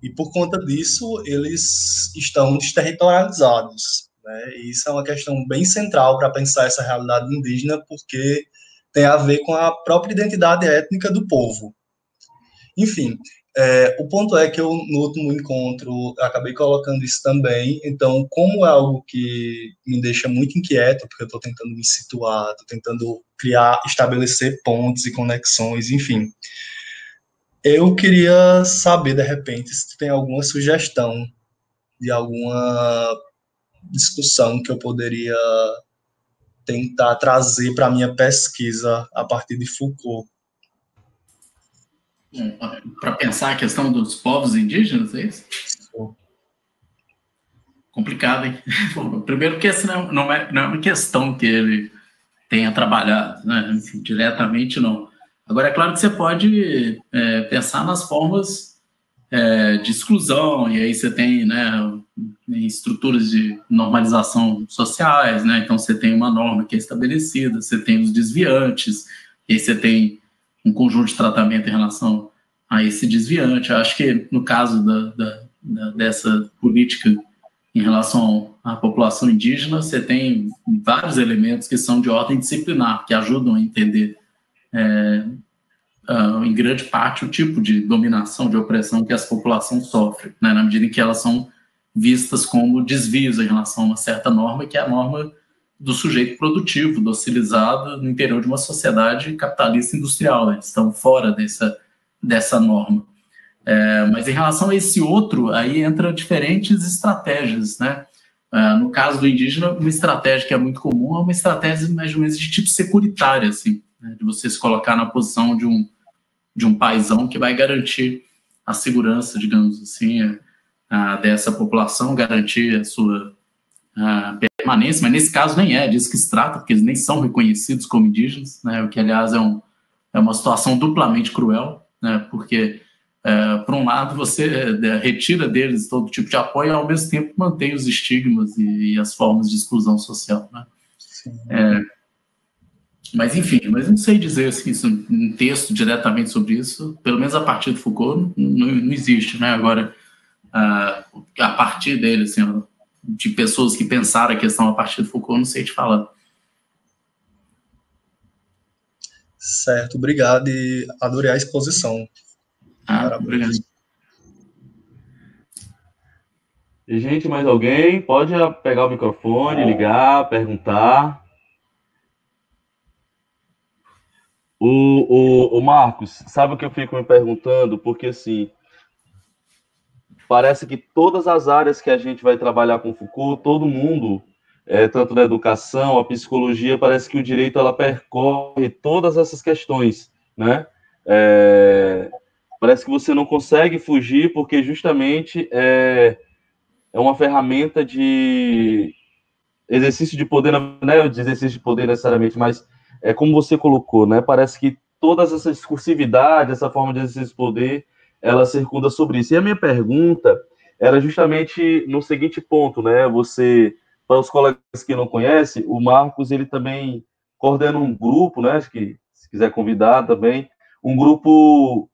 S3: E por conta disso, eles estão desterritorializados, né? E isso é uma questão bem central para pensar essa realidade indígena, porque tem a ver com a própria identidade étnica do povo. Enfim, o ponto é que eu, no último encontro, acabei colocando isso também. Então, como é algo que me deixa muito inquieto, porque eu estou tentando me situar, estou tentando estabelecer pontes e conexões, enfim. Eu queria saber, de repente, se tu tem alguma sugestão de alguma discussão que eu poderia tentar trazer para a minha pesquisa a partir de Foucault.
S1: Para pensar a questão dos povos indígenas, é isso? Complicado, hein? Primeiro porque essa não é uma questão que ele tenha trabalhado, né? Enfim, diretamente não. Agora, é claro que você pode pensar nas formas de exclusão, e aí você tem, né, estruturas de normalização sociais, né? Então você tem uma norma que é estabelecida, você tem os desviantes, e aí você tem um conjunto de tratamento em relação a esse desviante. Eu acho que no caso dessa política em relação à população indígena, você tem vários elementos que são de ordem disciplinar, que ajudam a entender em grande parte o tipo de dominação, de opressão que essa população sofre, né, na medida em que elas são vistas como desvios em relação a uma certa norma, que é a norma do sujeito produtivo, docilizado no interior de uma sociedade capitalista industrial, né? Estão fora dessa norma. Mas em relação a esse outro, aí entra diferentes estratégias, né? No caso do indígena, uma estratégia que é muito comum é uma estratégia mais ou menos de tipo securitária, assim, né? De você se colocar na posição de um paizão que vai garantir a segurança, digamos assim, dessa população, garantir a sua permanência, mas nesse caso nem disso que se trata, porque eles nem são reconhecidos como indígenas, né, o que, aliás, é uma situação duplamente cruel, né, porque, por um lado, você retira deles todo tipo de apoio e, ao mesmo tempo, mantém os estigmas e as formas de exclusão social, né. Mas, enfim, mas não sei dizer assim, um texto diretamente sobre isso, pelo menos a partir do Foucault não existe, né, agora, a partir dele, assim, de pessoas que pensaram a questão a partir do Foucault, não sei te falar.
S3: Certo, obrigado e adorei a exposição.
S1: Obrigado.
S2: E, gente, mais alguém? Pode pegar o microfone, ligar, perguntar. O Marcos, sabe o que eu fico me perguntando? Porque, assim, parece que todas as áreas que a gente vai trabalhar com Foucault, todo mundo, tanto na educação, a psicologia, parece que o direito ela percorre todas essas questões, né? Parece que você não consegue fugir porque justamente é uma ferramenta de exercício de poder, não é de exercício de poder necessariamente, mas é como você colocou, né? Parece que toda essa discursividade, essa forma de exercício de poder, ela circunda sobre isso. E a minha pergunta era justamente no seguinte ponto, né? Você, para os colegas que não conhecem, o Marcos, ele também coordena um grupo, né? Acho que, se quiser convidar também, um grupo,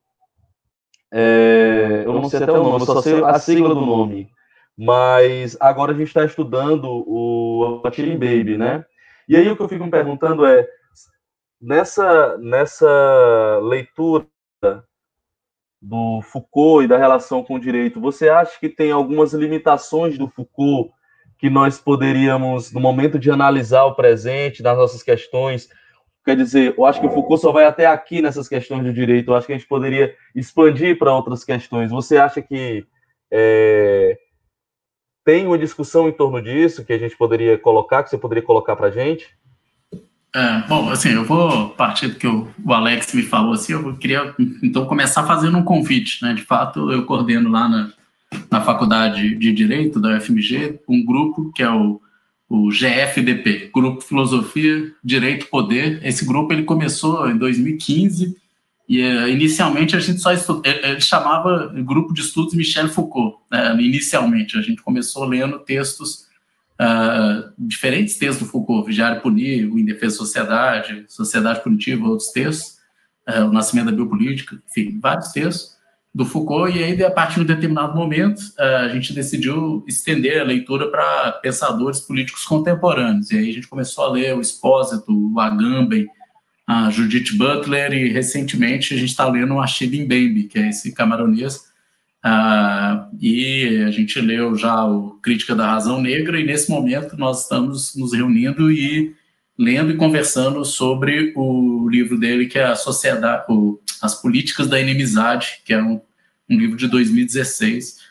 S2: eu não sei até o nome, eu só sei a sigla do nome, mas agora a gente está estudando o Atirin Baby, né? E aí o que eu fico me perguntando é, nessa leitura do Foucault e da relação com o direito, você acha que tem algumas limitações do Foucault que nós poderíamos, no momento de analisar o presente, das nossas questões, quer dizer, eu acho que o Foucault só vai até aqui nessas questões do direito, eu acho que a gente poderia expandir para outras questões. Você acha que tem uma discussão em torno disso que a gente poderia colocar, que você poderia colocar para a gente?
S1: Bom, assim, eu vou partir do que o Alex me falou, assim, eu queria, então, começar fazendo um convite, né? De fato, eu coordeno lá na Faculdade de Direito da UFMG um grupo que é o GFDP, Grupo Filosofia, Direito, Poder. Esse grupo, ele começou em 2015 e, inicialmente, a gente só ele chamava Grupo de Estudos Michel Foucault, né? Inicialmente, a gente começou lendo textos diferentes textos do Foucault, Vigiar e Punir, o Em Defesa da Sociedade, Sociedade Punitiva, outros textos, o Nascimento da Biopolítica, enfim, vários textos do Foucault, e aí, a partir de um determinado momento, a gente decidiu estender a leitura para pensadores políticos contemporâneos, e aí a gente começou a ler o Expósito, o Agamben, a Judith Butler, e recentemente a gente está lendo Achille Mbembe, que é esse camaronês, e a gente leu já o Crítica da Razão Negra, e nesse momento nós estamos nos reunindo e lendo e conversando sobre o livro dele, que é a Sociedade, As Políticas da Inimizade, que é um livro de 2016,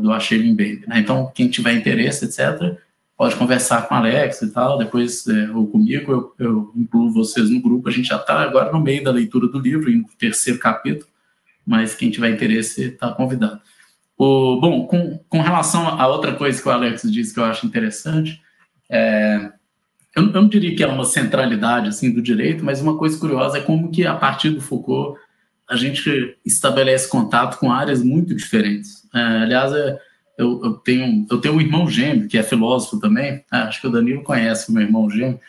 S1: do Achille Mbembe, né? Então, quem tiver interesse, etc., pode conversar com o Alex e tal, depois, ou comigo, eu incluo vocês no grupo. A gente já está agora no meio da leitura do livro, no 3º capítulo, mas quem tiver interesse está convidado. Bom, com relação a outra coisa que o Alex disse que eu acho interessante, eu não diria que é uma centralidade assim, do direito, mas uma coisa curiosa é como que, a partir do Foucault, a gente estabelece contato com áreas muito diferentes. Aliás, eu tenho um irmão gêmeo, que é filósofo também, acho que o Danilo conhece o meu irmão gêmeo,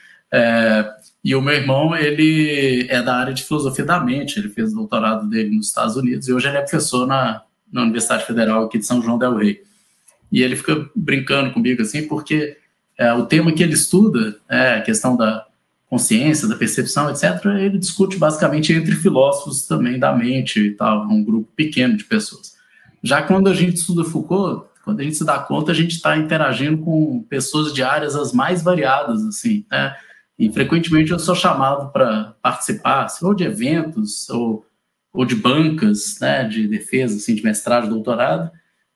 S1: e o meu irmão, ele é da área de filosofia da mente, ele fez o doutorado dele nos Estados Unidos, e hoje ele é professor na Universidade Federal aqui de São João del Rei. E ele fica brincando comigo, assim, porque o tema que ele estuda, a questão da consciência, da percepção, etc., ele discute basicamente entre filósofos também da mente e tal, um grupo pequeno de pessoas. Já quando a gente estuda Foucault, quando a gente se dá conta, a gente está interagindo com pessoas de áreas as mais variadas, assim, né? E frequentemente eu sou chamado para participar, assim, ou de eventos, ou de bancas, né, de defesa, assim, de mestrado, doutorado,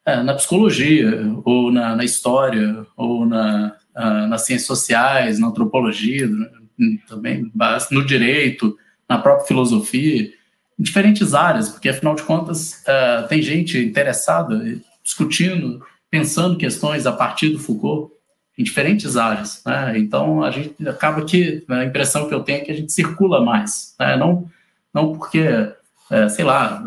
S1: na psicologia, ou na história, ou nas ciências sociais, na antropologia, também no direito, na própria filosofia, em diferentes áreas, porque, afinal de contas, tem gente interessada, discutindo, pensando questões a partir do Foucault, em diferentes áreas, né? Então, a gente acaba que, a impressão que eu tenho é que a gente circula mais, né? Não porque, sei lá,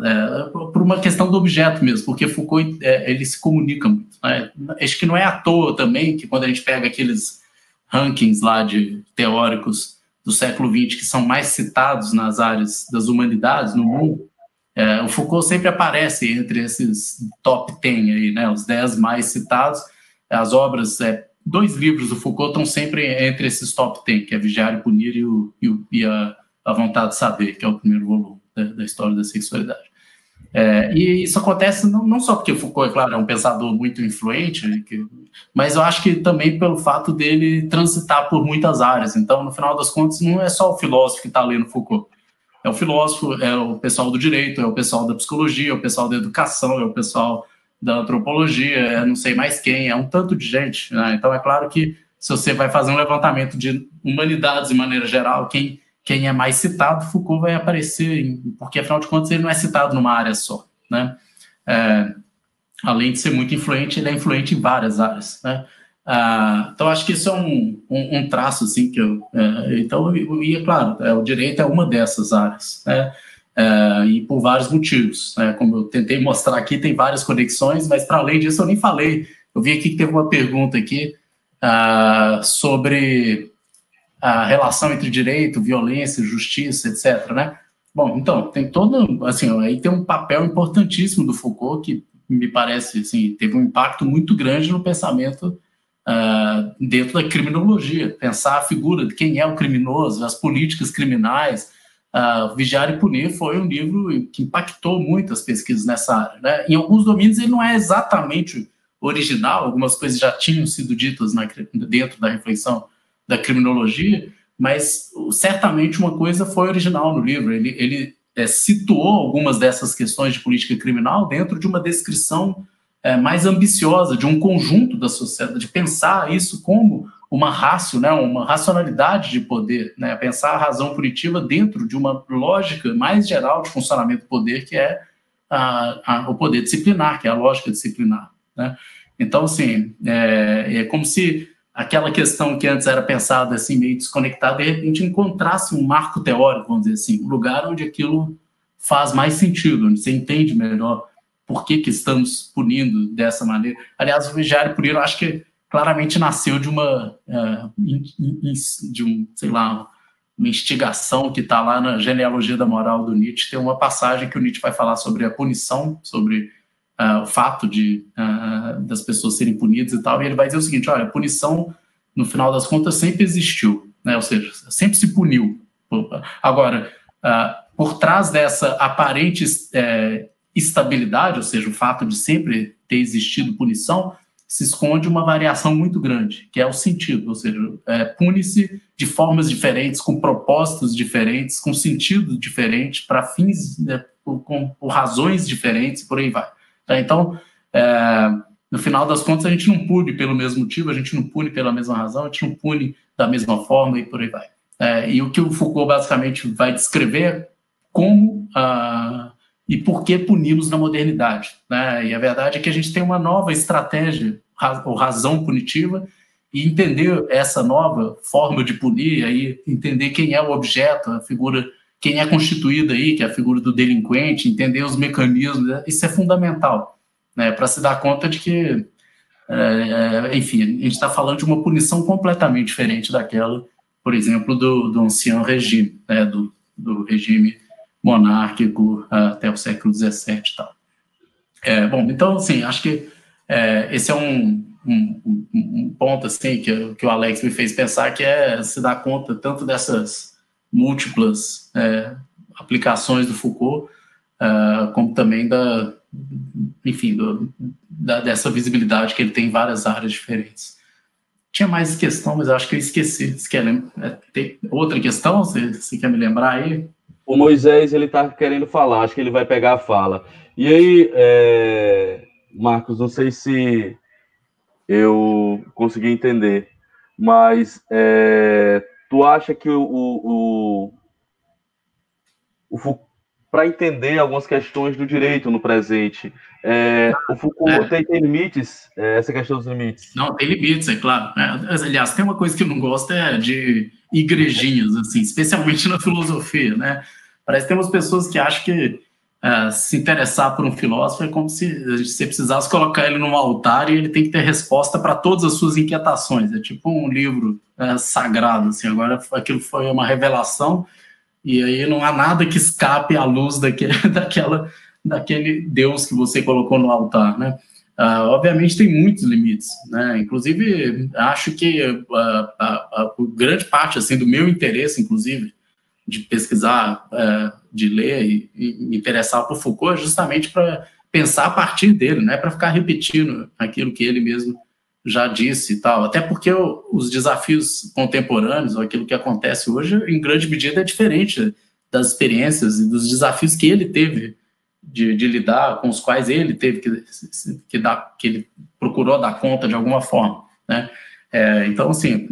S1: por uma questão do objeto mesmo, porque Foucault, ele se comunica muito, né? Acho que não é à toa também que, quando a gente pega aqueles rankings lá de teóricos do século XX que são mais citados nas áreas das humanidades no mundo, o Foucault sempre aparece entre esses top 10 aí, né? Os 10 mais citados. As obras, 2 livros do Foucault estão sempre entre esses top 10, que é Vigiar e Punir e a Vontade de Saber, que é o primeiro volume da história da sexualidade. E isso acontece não só porque Foucault, é claro, é um pensador muito influente, mas eu acho que também pelo fato dele transitar por muitas áreas. Então, no final das contas, não é só o filósofo que está lendo Foucault. É o filósofo, é o pessoal do direito, é o pessoal da psicologia, é o pessoal da educação, é o pessoal da antropologia, não sei mais quem, é um tanto de gente, né? Então, é claro que se você vai fazer um levantamento de humanidades de maneira geral, quem é mais citado, Foucault vai aparecer, porque, afinal de contas, ele não é citado numa área só, né? Além de ser muito influente, ele é influente em várias áreas, né? Então, acho que isso é um traço, assim, que então, e é claro, o direito é uma dessas áreas, né? E por vários motivos, né? Como eu tentei mostrar aqui, tem várias conexões, mas, para além disso, eu nem falei. Eu vi aqui que teve uma pergunta aqui sobre a relação entre direito, violência, justiça, etc., né? Bom, então, tem todo, assim, aí tem um papel importantíssimo do Foucault que me parece, assim, teve um impacto muito grande no pensamento dentro da criminologia, pensar a figura de quem é o criminoso, as políticas criminais. Vigiar e Punir foi um livro que impactou muito as pesquisas nessa área, né? Em alguns domínios ele não é exatamente original, algumas coisas já tinham sido ditas dentro da reflexão da criminologia, mas certamente uma coisa foi original no livro. Ele situou algumas dessas questões de política criminal dentro de uma descrição mais ambiciosa, de um conjunto da sociedade, de pensar isso como uma ratio, né, uma racionalidade de poder, né, pensar a razão punitiva dentro de uma lógica mais geral de funcionamento do poder, que é o poder disciplinar, que é a lógica disciplinar, né? Então, assim, é como se aquela questão que antes era pensada assim, meio desconectada, de repente encontrasse um marco teórico, vamos dizer assim, um lugar onde aquilo faz mais sentido, onde você entende melhor por que estamos punindo dessa maneira. Aliás, o Vigiar e Punir, eu acho que claramente nasceu de uma instigação que está lá na Genealogia da Moral do Nietzsche. Tem uma passagem que o Nietzsche vai falar sobre a punição, sobre o fato das pessoas serem punidas e tal, e ele vai dizer o seguinte: olha, a punição, no final das contas, sempre existiu, né? Ou seja, sempre se puniu, Agora, por trás dessa aparente estabilidade, ou seja, o fato de sempre ter existido punição, se esconde uma variação muito grande, que é o sentido, ou seja, pune-se de formas diferentes, com propósitos diferentes, com sentido diferente, para fins, por razões diferentes, por aí vai. Então, no final das contas, a gente não pune pelo mesmo motivo, a gente não pune pela mesma razão, a gente não pune da mesma forma e por aí vai. E o que o Foucault basicamente vai descrever é como e por que punimos na modernidade, né? E a verdade é que a gente tem uma nova estratégia ou razão punitiva, e entender essa nova forma de punir, aí entender quem é o objeto, a figura, quem é constituída aí, que é a figura do delinquente, entender os mecanismos, isso é fundamental, né? Para se dar conta de que, enfim, a gente está falando de uma punição completamente diferente daquela, por exemplo, do ancião regime, né? do regime monárquico até o século XVII e tal. Bom, então, assim, acho que esse é um ponto, assim, que o Alex me fez pensar, que se dar conta tanto dessas múltiplas aplicações do Foucault, como também dessa visibilidade que ele tem em várias áreas diferentes. Tinha mais questão, mas eu acho que eu esqueci. Você quer tem outra questão? Você quer me lembrar aí?
S2: O Moisés, ele tá querendo falar, acho que ele vai pegar a fala. E aí, Marcos, não sei se eu consegui entender, mas tu acha que para entender algumas questões do direito no presente, o Foucault tem limites, essa questão dos limites?
S1: Não, tem limites, é claro. Aliás, tem uma coisa que eu não gosto, de igrejinhas, assim, especialmente na filosofia, né? Parece que tem umas pessoas que acham que se interessar por um filósofo é como se você precisasse colocar ele num altar e ele tem que ter resposta para todas as suas inquietações. É tipo um livro sagrado, assim. Agora aquilo foi uma revelação e aí não há nada que escape à luz daquele Deus que você colocou no altar, né? Obviamente tem muitos limites, né? Inclusive acho que a grande parte, assim, do meu interesse, inclusive, de pesquisar, de ler e me interessar por Foucault, é justamente para pensar a partir dele, não é para ficar repetindo aquilo que ele mesmo já disse e tal, até porque os desafios contemporâneos, ou aquilo que acontece hoje, em grande medida é diferente das experiências e dos desafios que ele teve de lidar, com os quais ele teve que ele procurou dar conta de alguma forma, né? Então, assim,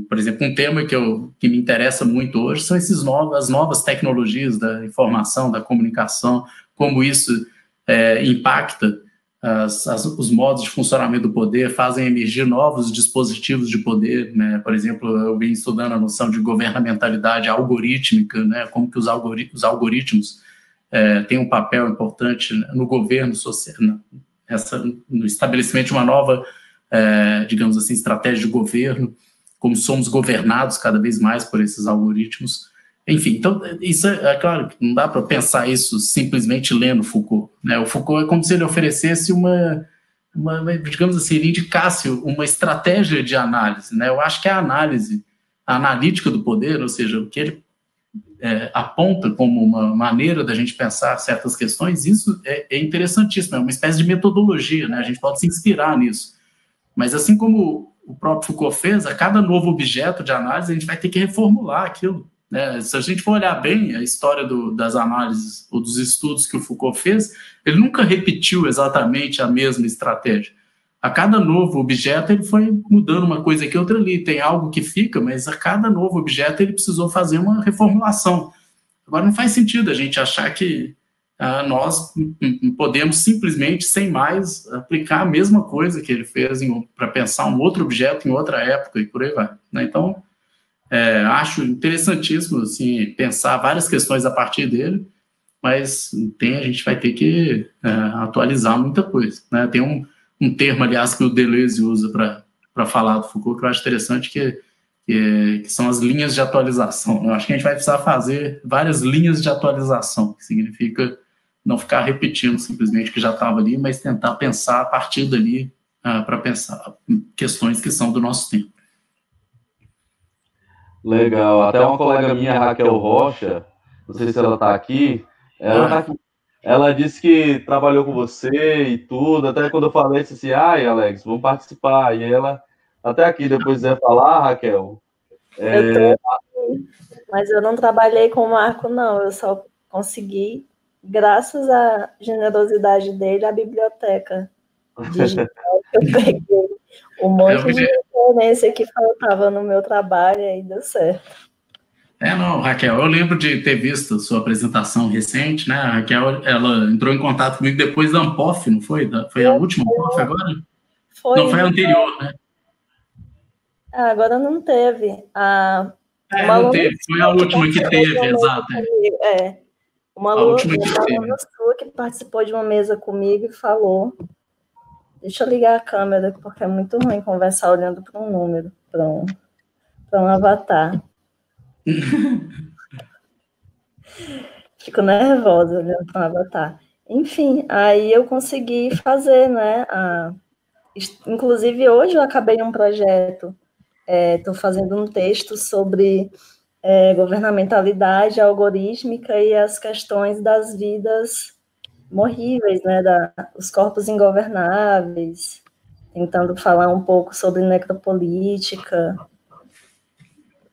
S1: por exemplo, um tema que me interessa muito hoje são as novas tecnologias da informação, da comunicação, como isso impacta os modos de funcionamento do poder, fazem emergir novos dispositivos de poder, né? Por exemplo, eu venho estudando a noção de governamentalidade algorítmica, né? Como que os algoritmos têm um papel importante no governo social, no estabelecimento de uma nova digamos assim, estratégia de governo, como somos governados cada vez mais por esses algoritmos. Enfim, então, isso é claro que não dá para pensar isso simplesmente lendo Foucault, né? O Foucault é como se ele oferecesse digamos assim, ele indicasse uma estratégia de análise, né? Eu acho que a analítica do poder, ou seja, o que ele aponta como uma maneira da gente pensar certas questões, isso é interessantíssimo, é uma espécie de metodologia, né? A gente pode se inspirar nisso. Mas assim como o próprio Foucault fez, a cada novo objeto de análise a gente vai ter que reformular aquilo, né? Se a gente for olhar bem a história das análises ou dos estudos que o Foucault fez, ele nunca repetiu exatamente a mesma estratégia. A cada novo objeto ele foi mudando uma coisa aqui, outra ali. Tem algo que fica, mas a cada novo objeto ele precisou fazer uma reformulação. Agora não faz sentido a gente achar que nós podemos simplesmente, sem mais, aplicar a mesma coisa que ele fez para pensar um outro objeto em outra época e por aí vai, né? Então, acho interessantíssimo assim, pensar várias questões a partir dele, mas a gente vai ter que atualizar muita coisa, né? Tem um termo, aliás, que o Deleuze usa para falar do Foucault, que eu acho interessante, que são as linhas de atualização. Eu acho que a gente vai precisar fazer várias linhas de atualização, que significa não ficar repetindo simplesmente o que já estava ali, mas tentar pensar a partir dali para pensar questões que são do nosso tempo.
S2: Legal. Até uma colega minha, Raquel Rocha, não sei se ela está aqui, ela tá aqui. Ela disse que trabalhou com você e tudo, até quando eu falei, disse assim, ai, Alex, vamos participar. E ela, até aqui, depois quiser falar, Raquel.
S6: Eu tô aqui, mas eu não trabalhei com o Marco, não. Eu só consegui, graças à generosidade dele, a biblioteca digital que eu peguei. Um monte de referência que faltava no meu trabalho e aí deu certo.
S1: Não, Raquel, eu lembro de ter visto sua apresentação recente, né? A Raquel, ela entrou em contato comigo depois da Ampof, não foi? Foi a última Ampof agora? Não, foi a anterior, né?
S6: Agora não teve.
S1: Não teve, foi a última que teve, exato.
S6: Uma aluna sua que participou de uma mesa comigo e falou. Deixa eu ligar a câmera, porque é muito ruim conversar olhando para um número, para um avatar. Fico nervosa olhando para um avatar. Enfim, aí eu consegui fazer, né? Inclusive, hoje eu acabei um projeto, estou fazendo um texto sobre governamentalidade algorítmica e as questões das vidas morríveis, né? Os corpos ingovernáveis, tentando falar um pouco sobre necropolítica.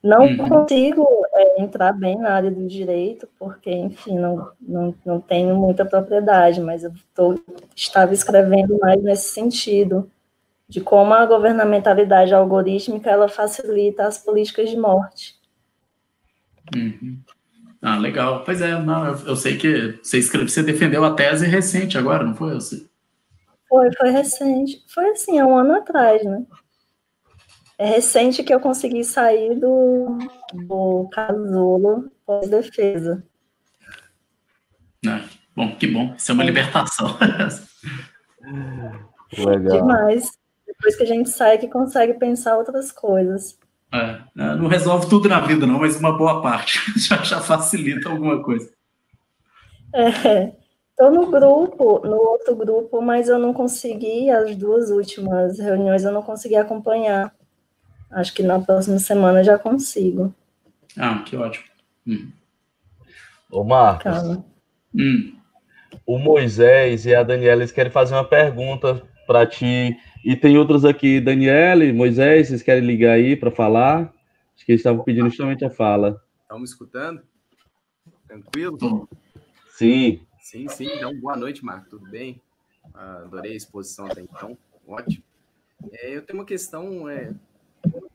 S6: Não consigo entrar bem na área do direito, porque, enfim, não tenho muita propriedade, mas eu estava escrevendo mais nesse sentido, de como a governamentalidade algorítmica ela facilita as políticas de morte.
S1: Legal. Pois é, não, eu sei que você defendeu a tese recente agora, não foi?
S6: Foi recente. Foi assim, há um ano atrás, né? É recente que eu consegui sair do casulo pós-defesa.
S1: Bom, que bom. Isso é uma libertação.
S2: Legal.
S6: Demais. Depois que a gente sai, que consegue pensar outras coisas.
S1: Não resolve tudo na vida, não, mas uma boa parte. já facilita alguma coisa.
S6: Estou no outro grupo, mas eu não consegui, as 2 últimas reuniões eu não consegui acompanhar. Acho que na próxima semana já consigo.
S1: Que ótimo.
S2: Ô, Marcos, o Moisés e a Daniela, eles querem fazer uma pergunta para ti. E tem outros aqui, Daniela, Moisés, vocês querem ligar aí para falar? Acho que eles estavam pedindo justamente a fala.
S7: Estão me escutando? Tranquilo?
S2: Sim.
S7: Sim. Então, boa noite, Marco. Tudo bem? Adorei a exposição até então. Ótimo. Eu tenho uma questão, uma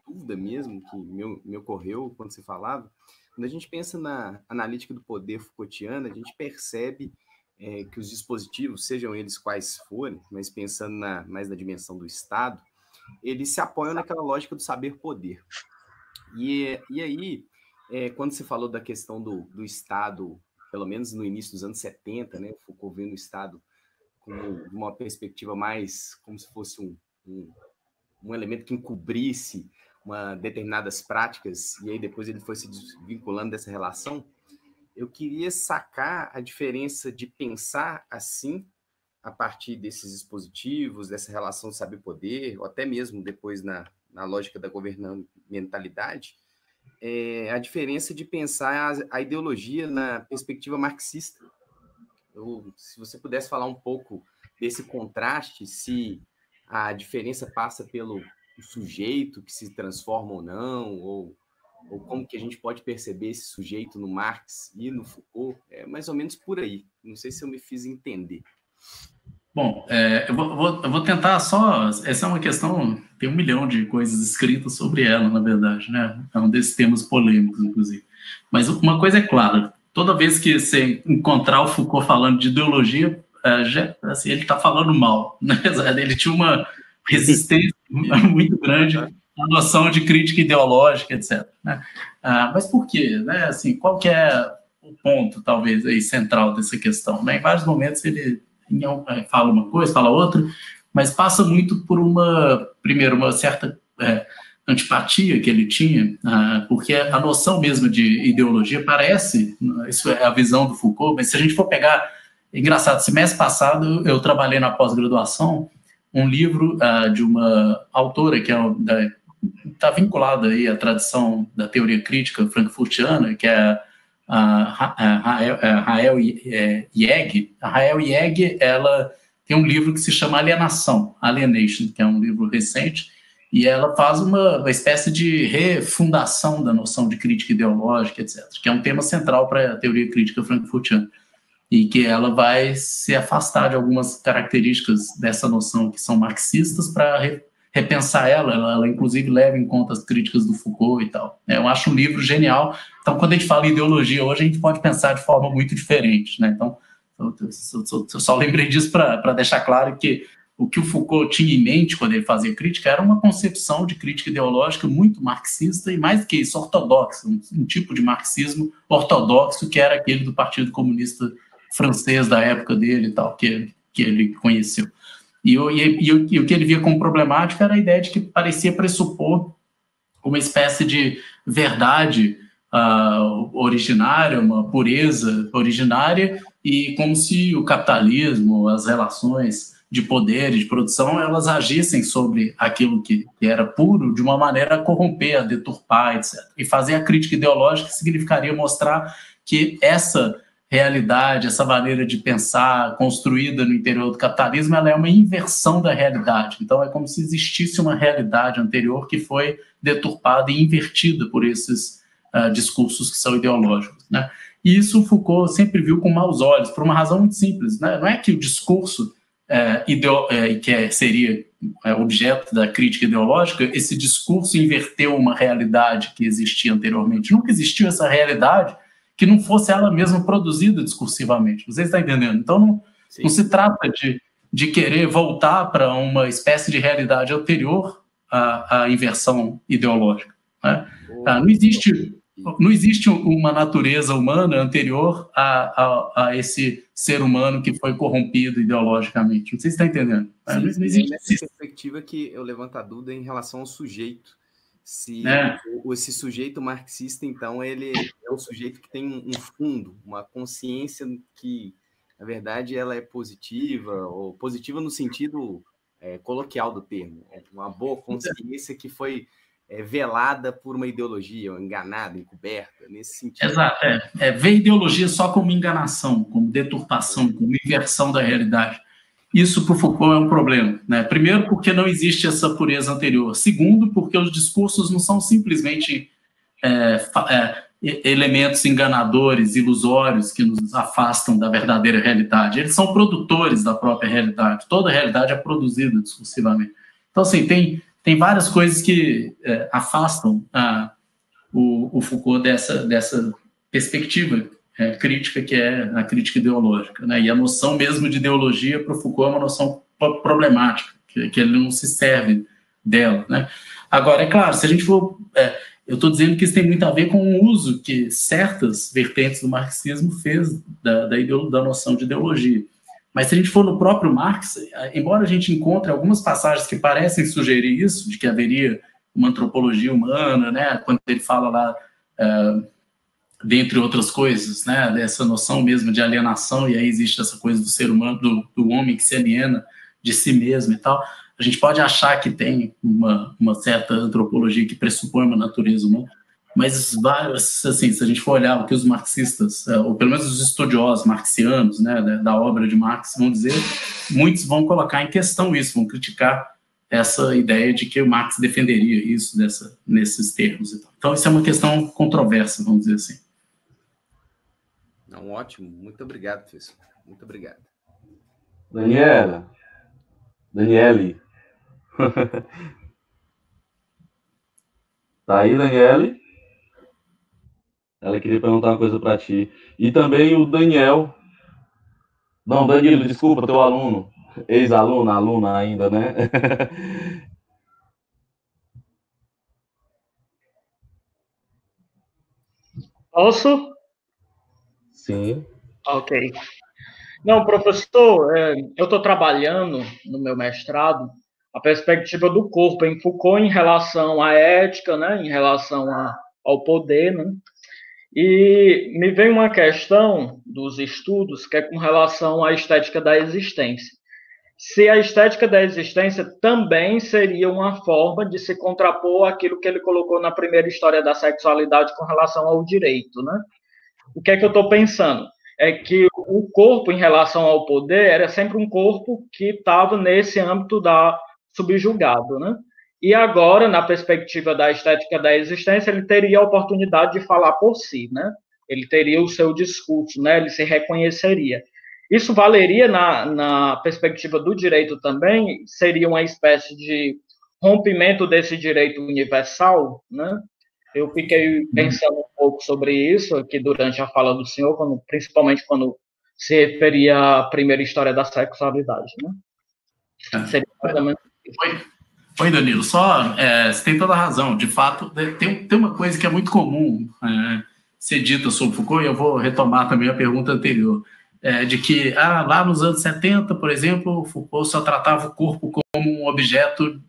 S7: dúvida mesmo, que me ocorreu quando você falava. Quando a gente pensa na analítica do poder Foucaultiana, a gente percebe que os dispositivos, sejam eles quais forem, mas pensando mais na dimensão do Estado, eles se apoiam naquela lógica do saber-poder. E aí, quando você falou da questão do Estado, pelo menos no início dos anos 70, né, Foucault vendo o Estado como uma perspectiva mais como se fosse um elemento que encobrisse determinadas práticas, e aí depois ele foi se desvinculando dessa relação. Eu queria sacar a diferença de pensar assim, a partir desses dispositivos, dessa relação de saber-poder, ou até mesmo depois na lógica da governamentalidade, a diferença de pensar a ideologia na perspectiva marxista. Se você pudesse falar um pouco desse contraste, se a diferença passa pelo sujeito que se transforma ou não, ou como que a gente pode perceber esse sujeito no Marx e no Foucault, mais ou menos por aí. Não sei se eu me fiz entender.
S1: Bom, eu vou tentar só... Essa é uma questão... Tem 1 milhão de coisas escritas sobre ela, na verdade, né? É um desses temas polêmicos, inclusive. Mas uma coisa é clara. Toda vez que você encontrar o Foucault falando de ideologia, assim, ele está falando mal, né? Ele tinha uma resistência muito grande a noção de crítica ideológica, etc. Né? Mas por quê? Né? Assim, qual que é o ponto, talvez, aí, central dessa questão? Né? Em vários momentos ele fala uma coisa, fala outra, mas passa muito por primeiro, uma certa antipatia que ele tinha, porque a noção mesmo de ideologia parece, isso é a visão do Foucault, mas se a gente for pegar, engraçado, semestre passado eu trabalhei na pós-graduação um livro de uma autora que é está vinculada aí à tradição da teoria crítica frankfurtiana, que é a Rael Yeg. A Rael Yeg, ela tem um livro que se chama Alienação, Alienation, que é um livro recente, e ela faz uma espécie de refundação da noção de crítica ideológica, etc., que é um tema central para a teoria crítica frankfurtiana, e que ela vai se afastar de algumas características dessa noção que são marxistas para repensar ela inclusive leva em conta as críticas do Foucault e tal. Eu acho um livro genial. Então, quando a gente fala em ideologia hoje, a gente pode pensar de forma muito diferente, né? Então, eu só lembrei disso para deixar claro que o que o Foucault tinha em mente quando ele fazia crítica era uma concepção de crítica ideológica muito marxista e, mais do que isso, ortodoxa, um tipo de marxismo ortodoxo que era aquele do Partido Comunista francês da época dele e tal, que ele conheceu. E o que ele via como problemático era a ideia de que parecia pressupor uma espécie de verdade originária, uma pureza originária, e como se o capitalismo, as relações de poder e de produção, elas agissem sobre aquilo que era puro de uma maneira a corromper, a deturpar, etc. E fazer a crítica ideológica significaria mostrar que essa realidade, essa maneira de pensar construída no interior do capitalismo, ela é uma inversão da realidade. Então, é como se existisse uma realidade anterior que foi deturpada e invertida por esses discursos que são ideológicos, né? E isso Foucault sempre viu com maus olhos, por uma razão muito simples, né? Não é que o discurso que seria objeto da crítica ideológica, esse discurso inverteu uma realidade que existia anteriormente. Nunca existiu essa realidade que não fosse ela mesma produzida discursivamente. Vocês estão entendendo? Então, não se trata de querer voltar para uma espécie de realidade anterior à inversão ideológica, né? Não existe uma natureza humana anterior a esse ser humano que foi corrompido ideologicamente. Não sei se está entendendo.
S7: Sim, não existe nessa perspectiva que eu levanto a dúvida em relação ao sujeito. Esse sujeito marxista, então, ele é o sujeito que tem um fundo, uma consciência que, na verdade, ela é positiva, ou positiva no sentido coloquial do termo. Uma boa consciência que foi velada por uma ideologia, ou enganada, encoberta, nesse sentido.
S1: Exato. Ver ideologia só como enganação, como deturpação, como inversão da realidade. Isso, para o Foucault, é um problema, né? Primeiro, porque não existe essa pureza anterior. Segundo, porque os discursos não são simplesmente elementos enganadores, ilusórios, que nos afastam da verdadeira realidade. Eles são produtores da própria realidade. Toda a realidade é produzida discursivamente. Então, assim, tem várias coisas que afastam o Foucault dessa perspectiva crítica, que é a crítica ideológica, né? E a noção mesmo de ideologia para o Foucault é uma noção problemática, que ele não se serve dela, né? Agora, é claro, se a gente for... eu estou dizendo que isso tem muito a ver com o uso que certas vertentes do marxismo fez da noção de ideologia. Mas se a gente for no próprio Marx, embora a gente encontre algumas passagens que parecem sugerir isso, de que haveria uma antropologia humana, né? Quando ele fala lá... dentre outras coisas, né, dessa noção mesmo de alienação, e aí existe essa coisa do ser humano, do homem que se aliena de si mesmo e tal, a gente pode achar que tem uma certa antropologia que pressupõe uma natureza humana, mas assim, se a gente for olhar o que os marxistas, ou pelo menos os estudiosos marxianos, né, da obra de Marx vão dizer, muitos vão colocar em questão isso, vão criticar essa ideia de que o Marx defenderia isso nesses termos e tal. Então isso é uma questão controversa, vamos dizer assim.
S7: Não, ótimo, muito obrigado, professor. Muito obrigado.
S2: Daniele. Tá aí, Daniele? Ela queria perguntar uma coisa para ti. E também o Daniel. Não, Danilo, desculpa, teu aluno. Ex-aluno, aluna ainda, né?
S8: Posso?
S2: Sim.
S8: Ok. Não, professor, eu estou trabalhando no meu mestrado a perspectiva do corpo em Foucault em relação à ética, né, em relação ao poder, né, e me vem uma questão dos estudos que é com relação à estética da existência. se a estética da existência também seria uma forma de se contrapor àquilo que ele colocou na primeira história da sexualidade com relação ao direito, né? O que é que eu estou pensando? É que o corpo, em relação ao poder, era sempre um corpo que estava nesse âmbito da subjugado, né? E agora, na perspectiva da estética da existência, ele teria a oportunidade de falar por si, né? Ele teria o seu discurso, né? Ele se reconheceria. Isso valeria na perspectiva do direito também? Seria uma espécie de rompimento desse direito universal, né? Eu fiquei pensando um pouco sobre isso aqui durante a fala do senhor, principalmente quando se referia à primeira história da sexualidade, né? Seria mais ou menos isso.
S1: Oi, Danilo. Você tem toda a razão. De fato, tem uma coisa que é muito comum ser dita sobre Foucault, e eu vou retomar também a pergunta anterior, de que lá nos anos 70, por exemplo, Foucault só tratava o corpo como um objeto,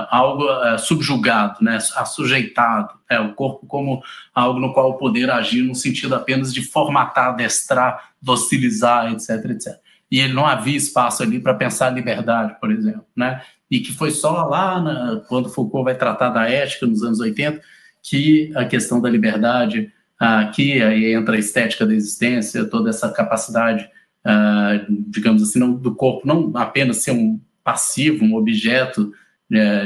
S1: algo subjugado, né, assujeitado, o corpo como algo no qual o poder agir no sentido apenas de formatar, adestrar, docilizar, etc, etc. E ele não havia espaço ali para pensar a liberdade, por exemplo, né? E que foi só lá, quando Foucault vai tratar da ética, nos anos 80, que a questão da liberdade, que aí entra a estética da existência, toda essa capacidade, digamos assim, do corpo não apenas ser um passivo, um objeto,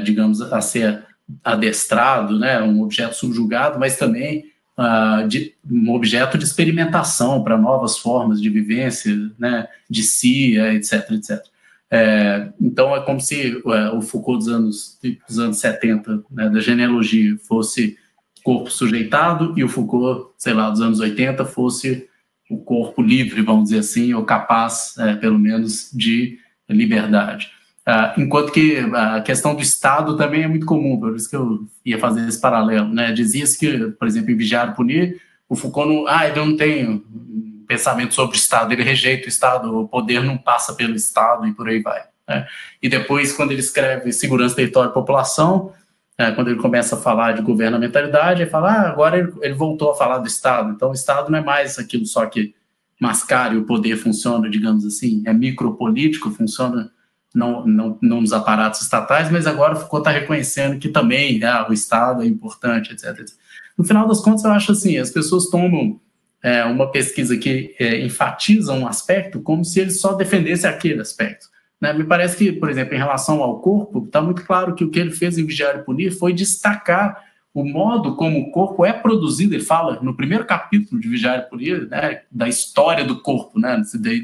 S1: digamos, a ser adestrado, né, um objeto subjugado, mas também um objeto de experimentação para novas formas de vivência, né, de si, etc, etc. Então, é como se o Foucault dos anos 70, né, da genealogia, fosse corpo sujeitado, e o Foucault, sei lá, dos anos 80, fosse o corpo livre, vamos dizer assim, ou capaz, pelo menos, de liberdade. Enquanto que a questão do Estado também é muito comum, por isso que eu ia fazer esse paralelo, né? Dizia-se que, por exemplo, em Vigiar e Punir, o Foucault ele não tem um pensamento sobre o Estado, ele rejeita o Estado, o poder não passa pelo Estado e por aí vai, né? E depois, quando ele escreve Segurança, Território e População, quando ele começa a falar de governamentalidade, ele fala, agora ele voltou a falar do Estado, então o Estado não é mais aquilo só que mascara e o poder funciona, digamos assim, é micropolítico, funciona não nos aparatos estatais, mas agora o Foucault está reconhecendo que também o Estado é importante, etc, etc. No final das contas, eu acho assim, as pessoas tomam uma pesquisa que enfatiza um aspecto como se ele só defendesse aquele aspecto, né? Me parece que, por exemplo, em relação ao corpo, está muito claro que o que ele fez em Vigiar e Punir foi destacar o modo como o corpo é produzido. Ele fala no primeiro capítulo de Vigiar e Punir, né, da história do corpo, né,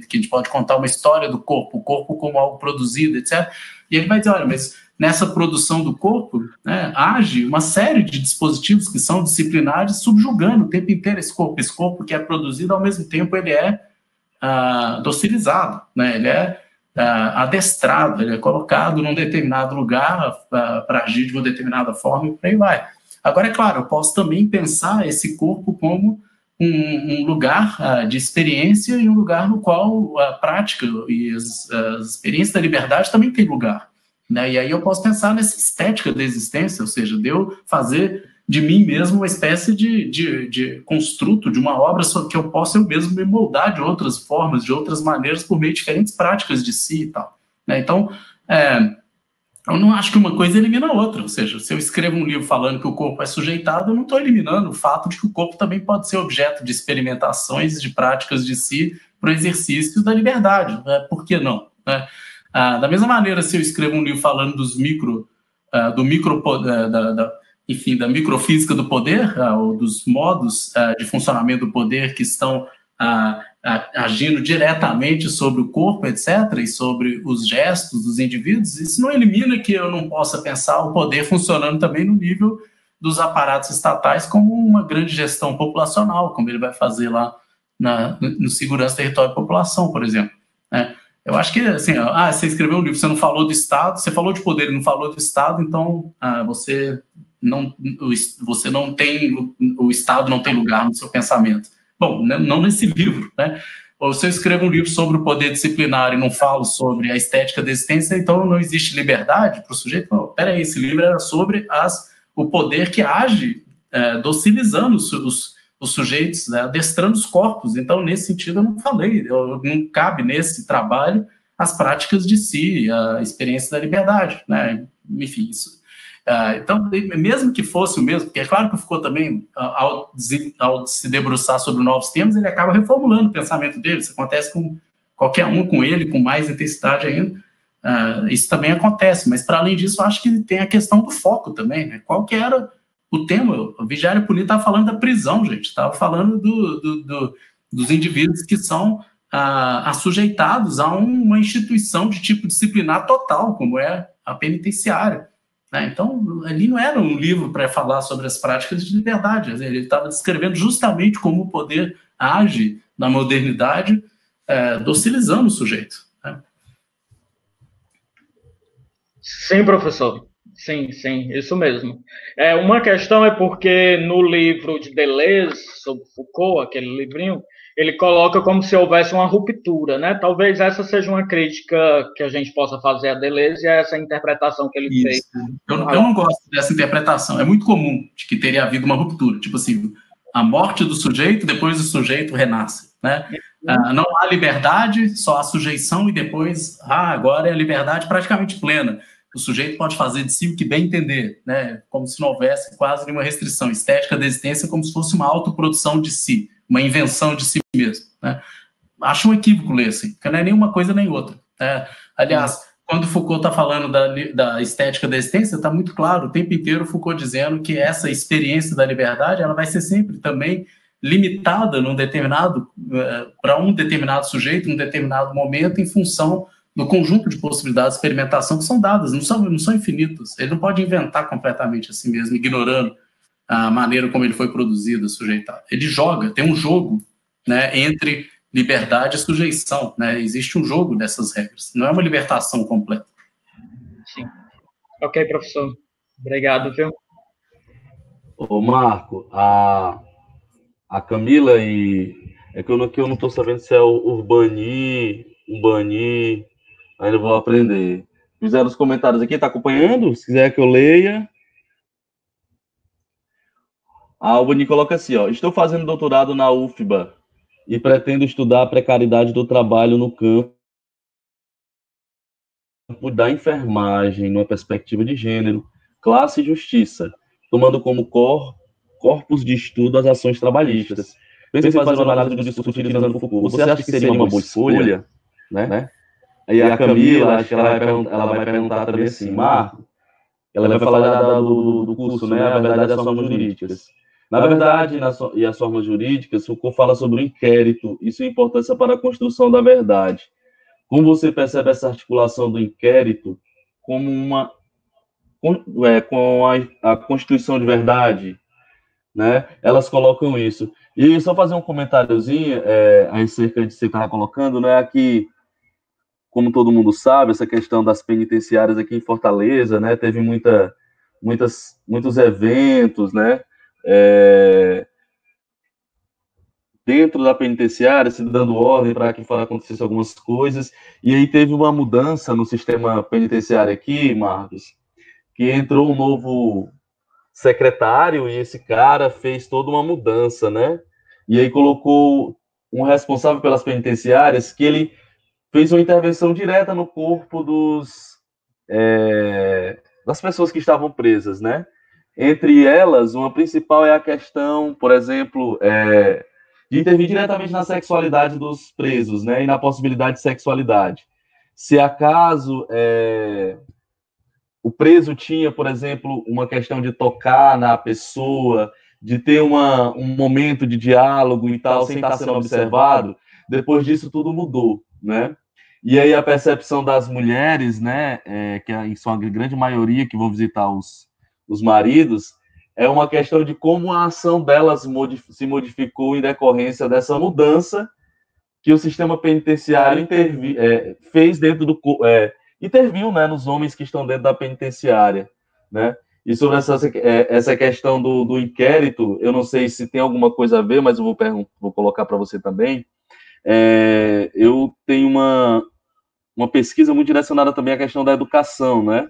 S1: que a gente pode contar uma história do corpo, o corpo como algo produzido, etc. E ele vai dizer, olha, mas nessa produção do corpo, né, age uma série de dispositivos que são disciplinares subjugando o tempo inteiro esse corpo que é produzido, ao mesmo tempo ele é docilizado, né, ele é adestrado, ele é colocado num determinado lugar para agir de uma determinada forma e por aí vai. Agora, é claro, eu posso também pensar esse corpo como um lugar de experiência e um lugar no qual a prática e as experiências da liberdade também tem lugar, né? E aí eu posso pensar nessa estética da existência, ou seja, de eu fazer de mim mesmo uma espécie de construto, de uma obra que eu possa eu mesmo me moldar de outras formas, de outras maneiras, por meio de diferentes práticas de si e tal, né? Então, eu não acho que uma coisa elimina a outra, ou seja, se eu escrevo um livro falando que o corpo é sujeitado, eu não estou eliminando o fato de que o corpo também pode ser objeto de experimentações, de práticas de si, para o exercício da liberdade, né? Por que não, né? Da mesma maneira, se eu escrevo um livro falando enfim, da microfísica do poder, ou dos modos de funcionamento do poder que estão agindo diretamente sobre o corpo, etc., e sobre os gestos dos indivíduos, isso não elimina que eu não possa pensar o poder funcionando também no nível dos aparatos estatais como uma grande gestão populacional, como ele vai fazer lá no Segurança, Território e População, por exemplo, né? Eu acho que, assim, você escreveu um livro, você não falou do Estado, você falou de poder e não falou do Estado, então você não tem, o Estado não tem lugar no seu pensamento. Bom, não nesse livro, né? Ou se eu escrevo um livro sobre o poder disciplinar e não falo sobre a estética da existência, então não existe liberdade para o sujeito? Não, peraí, esse livro era sobre o poder que age docilizando os sujeitos, né, adestrando os corpos. Então, nesse sentido, eu não falei, não cabe nesse trabalho as práticas de si, a experiência da liberdade, né? Enfim, isso. Então, mesmo que fosse o mesmo, porque é claro que o Foucault também, ao se debruçar sobre novos temas, ele acaba reformulando o pensamento dele. Isso acontece com qualquer um, com ele, com mais intensidade ainda. Isso também acontece, mas para além disso, eu acho que tem a questão do foco também, né? Qual que era o tema? O Vigiário Político estava falando da prisão, gente, estava falando dos indivíduos que são assujeitados a uma instituição de tipo disciplinar total, como é a penitenciária. Né? Então, ali não era um livro para falar sobre as práticas de liberdade, ele estava descrevendo justamente como o poder age na modernidade, docilizando o sujeito. Né?
S8: Sim, professor. Sim, isso mesmo. Uma questão é porque no livro de Deleuze, sobre Foucault, aquele livrinho, ele coloca como se houvesse uma ruptura, né? Talvez essa seja uma crítica que a gente possa fazer a Deleuze e a essa interpretação que ele fez.
S1: Eu não gosto dessa interpretação. É muito comum de que teria havido uma ruptura. Tipo assim, a morte do sujeito, depois o sujeito renasce, né? Não há liberdade, só há sujeição e depois, agora é a liberdade praticamente plena. O sujeito pode fazer de si o que bem entender, né? Como se não houvesse quase nenhuma restrição. Estética da existência como se fosse uma autoprodução de si, uma invenção de si mesmo. Né? Acho um equívoco ler assim, porque não é nem uma coisa nem outra. Né? Aliás, quando Foucault está falando da estética da existência, está muito claro, o tempo inteiro Foucault dizendo que essa experiência da liberdade ela vai ser sempre também limitada para um determinado sujeito, um determinado momento, em função do conjunto de possibilidades de experimentação que são dadas, não são infinitas. Ele não pode inventar completamente a si mesmo, ignorando a maneira como ele foi produzido, sujeitado. Ele tem um jogo, né, entre liberdade e sujeição. Né? Existe um jogo dessas regras, não é uma libertação completa.
S8: Sim. Ok, professor. Obrigado, viu?
S2: Ô, Marco, a Camila é que eu não estou sabendo se é o Urbani, ainda vou aprender. Fizeram os comentários aqui, tá acompanhando? Se quiser que eu leia. O Boni coloca assim, ó, estou fazendo doutorado na UFBA e pretendo estudar a precariedade do trabalho no campo da enfermagem, numa perspectiva de gênero, classe e justiça, tomando como corpus de estudo as ações trabalhistas. Penso em fazer uma análise do discurso utilizando Foucault. Você acha que seria uma boa escolha? Né? E a Camila, acho que ela vai perguntar também assim, Marco, ela vai falar do curso, né? A verdade das formas jurídicas. Na verdade, e as formas jurídicas, Foucault fala sobre o inquérito e sua importância para a construção da verdade. Como você percebe essa articulação do inquérito como com a constituição de verdade? Né? Elas colocam isso. E só fazer um comentáriozinho acerca de você estar colocando, né? Que, como todo mundo sabe, essa questão das penitenciárias aqui em Fortaleza, né? Teve muitos eventos, né? Dentro da penitenciária, se dando ordem para que acontecesse algumas coisas, e aí teve uma mudança no sistema penitenciário aqui, Marcos, que entrou um novo secretário, e esse cara fez toda uma mudança, né? E aí colocou um responsável pelas penitenciárias, que ele fez uma intervenção direta no corpo das pessoas que estavam presas, né? Entre elas, uma principal é a questão, por exemplo, de intervir diretamente na sexualidade dos presos, né? E na possibilidade de sexualidade. Se acaso o preso tinha, por exemplo, uma questão de tocar na pessoa, de ter um momento de diálogo e tal, sem estar sendo observado, depois disso tudo mudou, né? E aí a percepção das mulheres, né, que são a grande maioria que vão visitar os maridos, é uma questão de como a ação delas se modificou em decorrência dessa mudança que o sistema penitenciário fez dentro do... interviu, né, nos homens que estão dentro da penitenciária, né? E sobre essa questão do inquérito, eu não sei se tem alguma coisa a ver, mas eu vou colocar para você também. Eu tenho uma pesquisa muito direcionada também à questão da educação, né?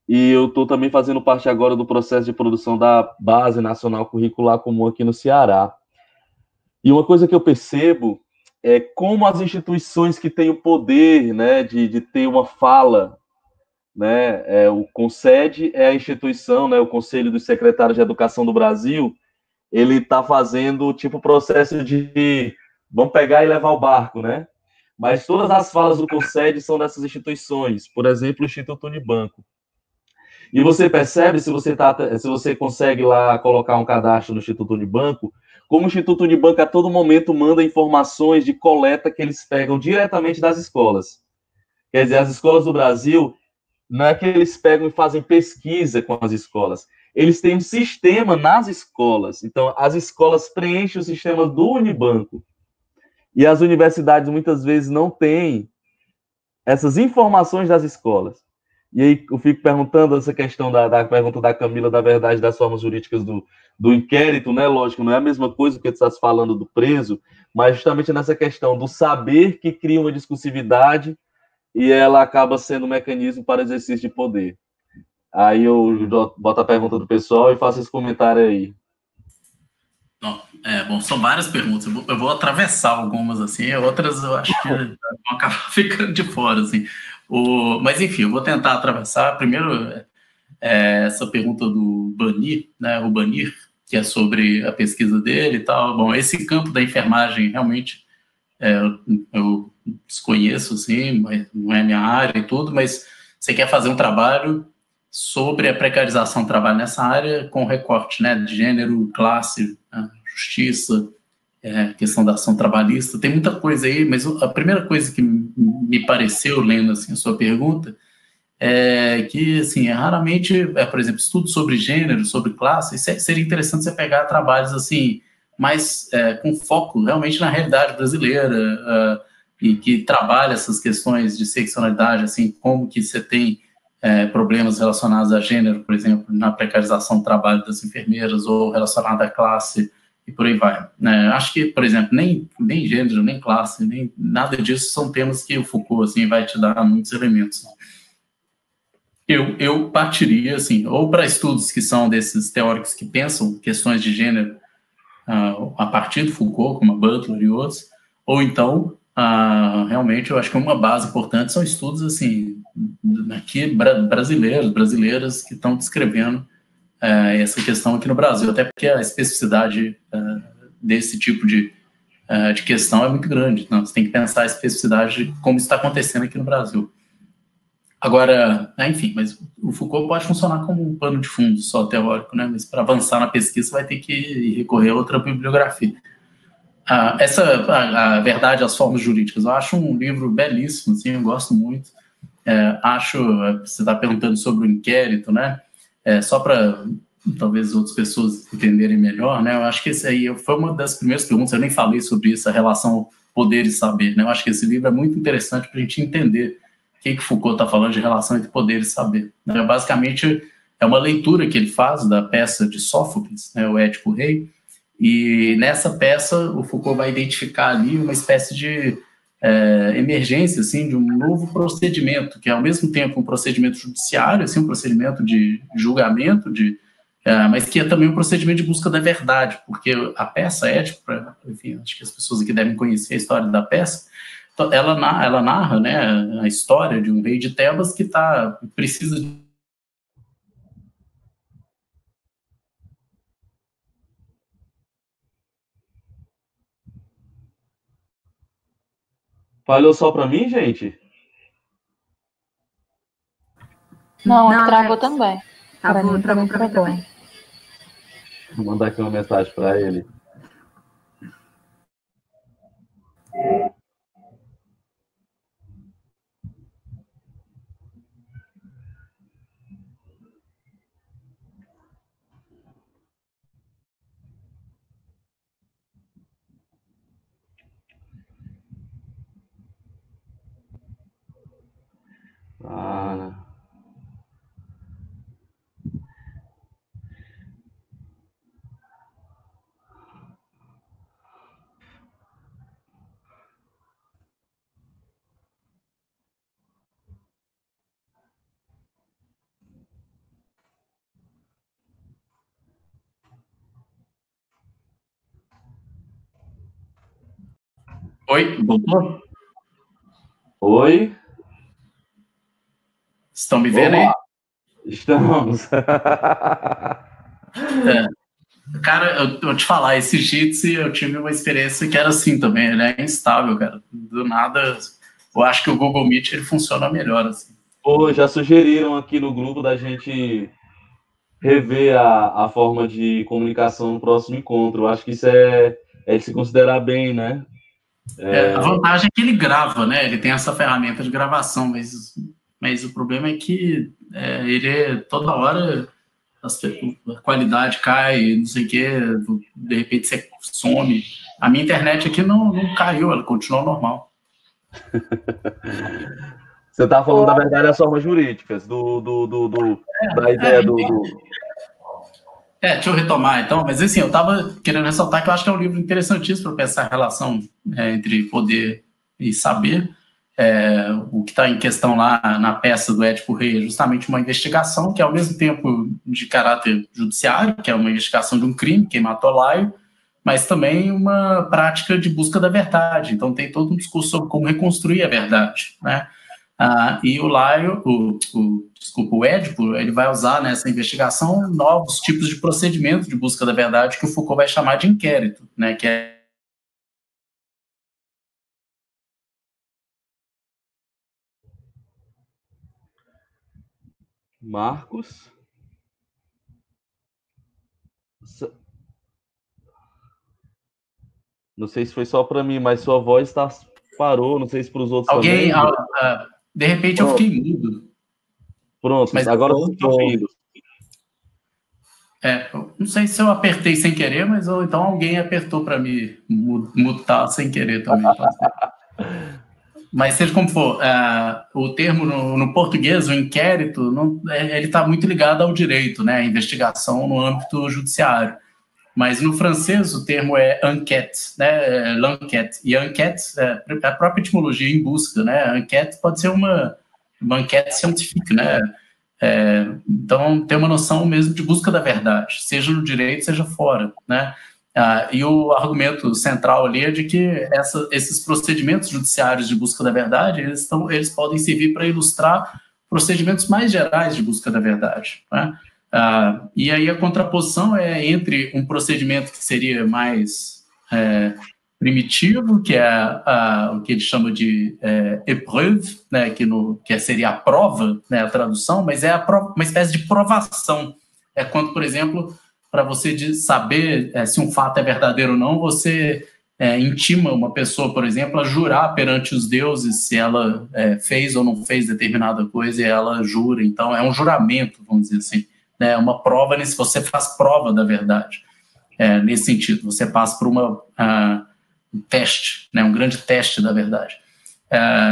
S2: E eu estou também fazendo parte agora do processo de produção da Base Nacional Curricular Comum aqui no Ceará. E uma coisa que eu percebo como as instituições que têm o poder, né, de ter uma fala, né, o CONSED é a instituição, né, o Conselho dos Secretários de Educação do Brasil, ele está fazendo tipo processo de vamos pegar e levar o barco, né? Mas todas as falas do CONSED são dessas instituições, por exemplo, o Instituto Unibanco. E você percebe, se você consegue lá colocar um cadastro no Instituto Unibanco, como o Instituto Unibanco a todo momento manda informações de coleta que eles pegam diretamente das escolas. Quer dizer, as escolas do Brasil, não é que eles pegam e fazem pesquisa com as escolas, eles têm um sistema nas escolas. Então, as escolas preenchem o sistema do Unibanco. E as universidades muitas vezes não têm essas informações das escolas. E aí eu fico perguntando essa questão da pergunta da Camila da verdade das formas jurídicas do inquérito, né? Lógico, não é a mesma coisa que você está falando do preso, mas justamente nessa questão do saber que cria uma discursividade e ela acaba sendo um mecanismo para exercício de poder. Aí eu boto a pergunta do pessoal e faço esse comentário aí.
S1: Bom, são várias perguntas. Eu vou atravessar algumas, assim, outras eu acho que vão acabar ficando de fora, assim. Mas, enfim, eu vou tentar atravessar. Primeiro, essa pergunta do Banir, né, o Banir, que é sobre a pesquisa dele e tal. Bom, esse campo da enfermagem, realmente, eu desconheço, assim, mas não é minha área e tudo, mas você quer fazer um trabalho sobre a precarização do trabalho nessa área com recorte, né, de gênero, classe, né, justiça, questão da ação trabalhista, tem muita coisa aí, mas a primeira coisa que me pareceu, lendo assim, a sua pergunta, é que, assim, raramente, por exemplo, estudos sobre gênero, sobre classe, seria interessante você pegar trabalhos, assim, mais com foco realmente na realidade brasileira, e que trabalha essas questões de sexualidade, assim, como que você tem problemas relacionados a gênero, por exemplo, na precarização do trabalho das enfermeiras, ou relacionado à classe, e por aí vai. Acho que, por exemplo, nem gênero, nem classe, nem nada disso são temas que o Foucault, assim, vai te dar muitos elementos. Eu partiria, assim, ou para estudos que são desses teóricos que pensam questões de gênero a partir do Foucault, como a Butler e outros, ou então, realmente, eu acho que uma base importante são estudos, assim, aqui brasileiras que estão descrevendo essa questão aqui no Brasil, até porque a especificidade desse tipo de questão é muito grande. Então, você tem que pensar a especificidade de como está acontecendo aqui no Brasil. Agora, enfim, mas o Foucault pode funcionar como um pano de fundo só teórico, né? Mas para avançar na pesquisa vai ter que recorrer a outra bibliografia. A Verdade às Formas Jurídicas, eu acho um livro belíssimo, assim, eu gosto muito. Você está perguntando sobre o inquérito, né? Só para talvez outras pessoas entenderem melhor, né? Eu acho que esse aí foi uma das primeiras perguntas, eu nem falei sobre isso, a relação poder e saber, né? Eu acho que esse livro é muito interessante para a gente entender o que Foucault está falando de relação entre poder e saber. Basicamente, é uma leitura que ele faz da peça de Sófocles, né, o Édipo Rei, e nessa peça o Foucault vai identificar ali uma espécie de emergência, assim, de um novo procedimento, que é ao mesmo tempo um procedimento judiciário, assim, um procedimento de julgamento, mas que é também um procedimento de busca da verdade, porque a peça Édipo, enfim, acho que as pessoas aqui devem conhecer a história da peça, ela narra, né, a história de um rei de Tebas que precisa de...
S2: Falhou só para mim, gente?
S9: Não, travou também.
S4: Travou também.
S2: Vou mandar aqui uma mensagem para ele.
S1: Oi, voltou?
S2: Oi?
S1: Estão me vendo aí?
S2: Estamos.
S1: Cara, eu vou te falar, esse Jitsi eu tive uma experiência que era assim também, ele é instável, cara. Do nada, eu acho que o Google Meet ele funciona melhor, assim.
S2: Pô, já sugeriram aqui no grupo da gente rever a forma de comunicação no próximo encontro. Eu acho que isso é de se considerar bem, né?
S1: A vantagem é que ele grava, né? Ele tem essa ferramenta de gravação, mas o problema é que ele toda hora a qualidade cai, não sei o quê, de repente você some. A minha internet aqui não caiu, ela continuou normal.
S2: Você está falando, na verdade, as formas jurídicas da ideia do...
S1: Deixa eu retomar, então. Mas, assim, eu estava querendo ressaltar que eu acho que é um livro interessantíssimo para pensar a relação entre poder e saber. O que está em questão lá na peça do Édipo Rei é justamente uma investigação que é, ao mesmo tempo, de caráter judiciário, que é uma investigação de um crime, quem matou Laio, mas também uma prática de busca da verdade. Então, tem todo um discurso sobre como reconstruir a verdade, né? E o Laio, o Édipo, ele vai usar nessa investigação novos tipos de procedimento de busca da verdade que o Foucault vai chamar de inquérito, né? Que é
S2: Marcos? Não sei se foi só para mim, mas sua voz parou, não sei se para os outros também.
S1: De repente eu fiquei mudo.
S2: Pronto, mas agora eu estou ouvindo.
S1: Não sei se eu apertei sem querer, mas então alguém apertou para me mutar sem querer também. Mas seja como for, o termo no português, o inquérito, ele está muito ligado ao direito, né? A investigação no âmbito judiciário. Mas no francês o termo é enquête, né? L'enquête. E enquête, a própria etimologia em busca, né? Enquête pode ser uma enquête científica, né? Então tem uma noção mesmo de busca da verdade, seja no direito, seja fora, né? E o argumento central ali é de que esses procedimentos judiciários de busca da verdade, eles podem servir para ilustrar procedimentos mais gerais de busca da verdade, né? E aí a contraposição é entre um procedimento que seria mais primitivo, que é o que ele chama de épreuve, né, que seria a prova, né, a tradução, mas é uma espécie de provação. É quando, por exemplo, para você saber se um fato é verdadeiro ou não, você intima uma pessoa, por exemplo, a jurar perante os deuses se ela fez ou não fez determinada coisa, e ela jura. Então, é um juramento, vamos dizer assim. É uma prova, você faz prova da verdade. Nesse sentido, você passa por um teste, né, um grande teste da verdade.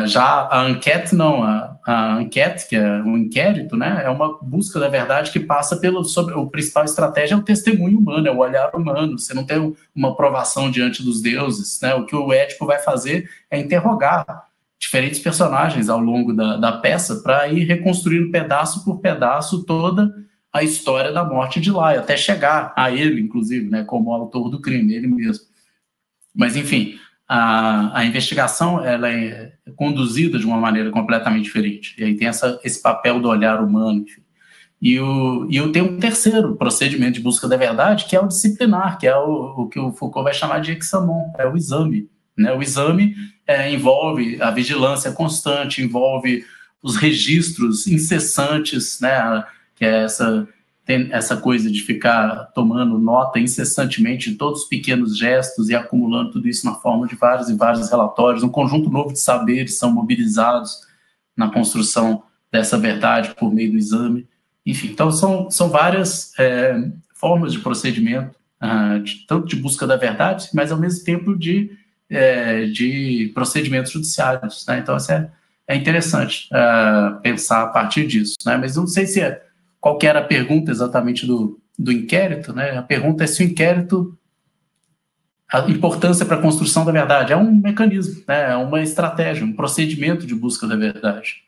S1: Já a enquete, não. A enquete, que é um inquérito, né, é uma busca da verdade que passa sobre a principal estratégia é o testemunho humano, é o olhar humano. Você não tem uma provação diante dos deuses, né? O que o Édipo vai fazer é interrogar diferentes personagens ao longo da peça para ir reconstruindo pedaço por pedaço toda a história da morte de Laio, até chegar a ele, inclusive, né, como autor do crime, ele mesmo. Mas, enfim, a investigação ela é conduzida de uma maneira completamente diferente. E aí tem esse papel do olhar humano. Enfim. E eu tenho um terceiro procedimento de busca da verdade, que é o disciplinar, que é o que o Foucault vai chamar de examen, é o exame. Né? O exame envolve a vigilância constante, envolve os registros incessantes, né? Que é essa coisa de ficar tomando nota incessantemente de todos os pequenos gestos e acumulando tudo isso na forma de vários e vários relatórios. Um conjunto novo de saberes são mobilizados na construção dessa verdade por meio do exame. Enfim, então são várias formas de procedimento, tanto de busca da verdade, mas ao mesmo tempo de procedimentos judiciários, né? Então, isso é interessante pensar a partir disso, né? Mas não sei qual que era a pergunta exatamente do inquérito, né? A pergunta é se o inquérito, a importância para a construção da verdade, é um mecanismo, né? É uma estratégia, um procedimento de busca da verdade.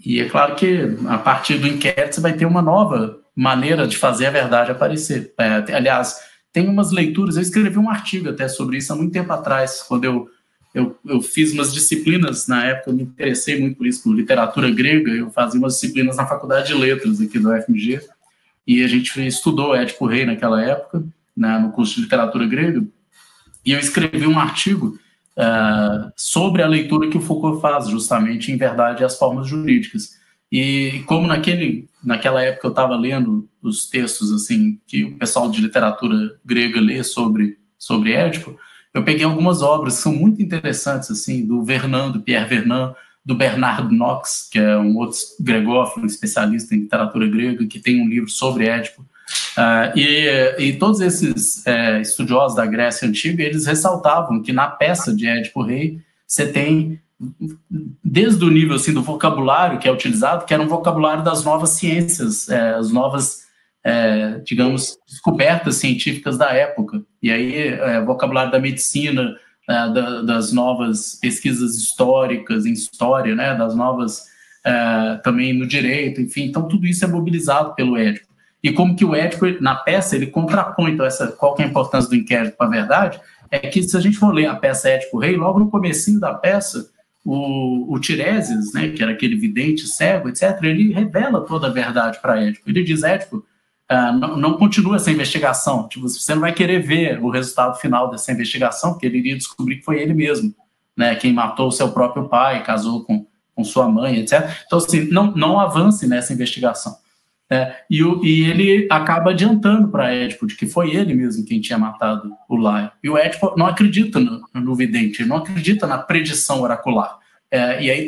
S1: E é claro que a partir do inquérito você vai ter uma nova maneira de fazer a verdade aparecer. Aliás, tem umas leituras, eu escrevi um artigo até sobre isso há muito tempo atrás, quando eu fiz umas disciplinas, na época eu me interessei muito por isso, por literatura grega, eu fazia umas disciplinas na Faculdade de Letras aqui do UFMG, e a gente estudou Édipo Rei naquela época, no curso de literatura grega, e eu escrevi um artigo sobre a leitura que o Foucault faz, justamente, em Verdade e as Formas Jurídicas. E como naquela época eu estava lendo os textos assim que o pessoal de literatura grega lê sobre Édipo, eu peguei algumas obras que são muito interessantes, assim, do Pierre Vernant, do Bernard Knox, que é um outro gregófilo, especialista em literatura grega, que tem um livro sobre Édipo. E todos esses estudiosos da Grécia Antiga, eles ressaltavam que na peça de Édipo Rei, você tem, desde o nível assim, do vocabulário que é utilizado, que era um vocabulário das novas ciências, as novas, digamos, descobertas científicas da época. E aí, vocabulário da medicina, das novas pesquisas históricas em história, né, das novas, também no direito, enfim. Então, tudo isso é mobilizado pelo Édipo. E como que o Édipo, na peça, ele contrapõe, então, qual que é a importância do inquérito para a verdade, é que se a gente for ler a peça Édipo Rei, logo no comecinho da peça, o Tiresias, né, que era aquele vidente cego, etc., ele revela toda a verdade para Édipo. Ele diz, Édipo, não continua essa investigação, tipo, você não vai querer ver o resultado final dessa investigação, porque ele iria descobrir que foi ele mesmo, né, quem matou o seu próprio pai, casou com sua mãe, etc. Então, assim, não avance nessa investigação. E ele acaba adiantando para Édipo de que foi ele mesmo quem tinha matado o Laio. E o Édipo não acredita no vidente, ele não acredita na predição oracular. E aí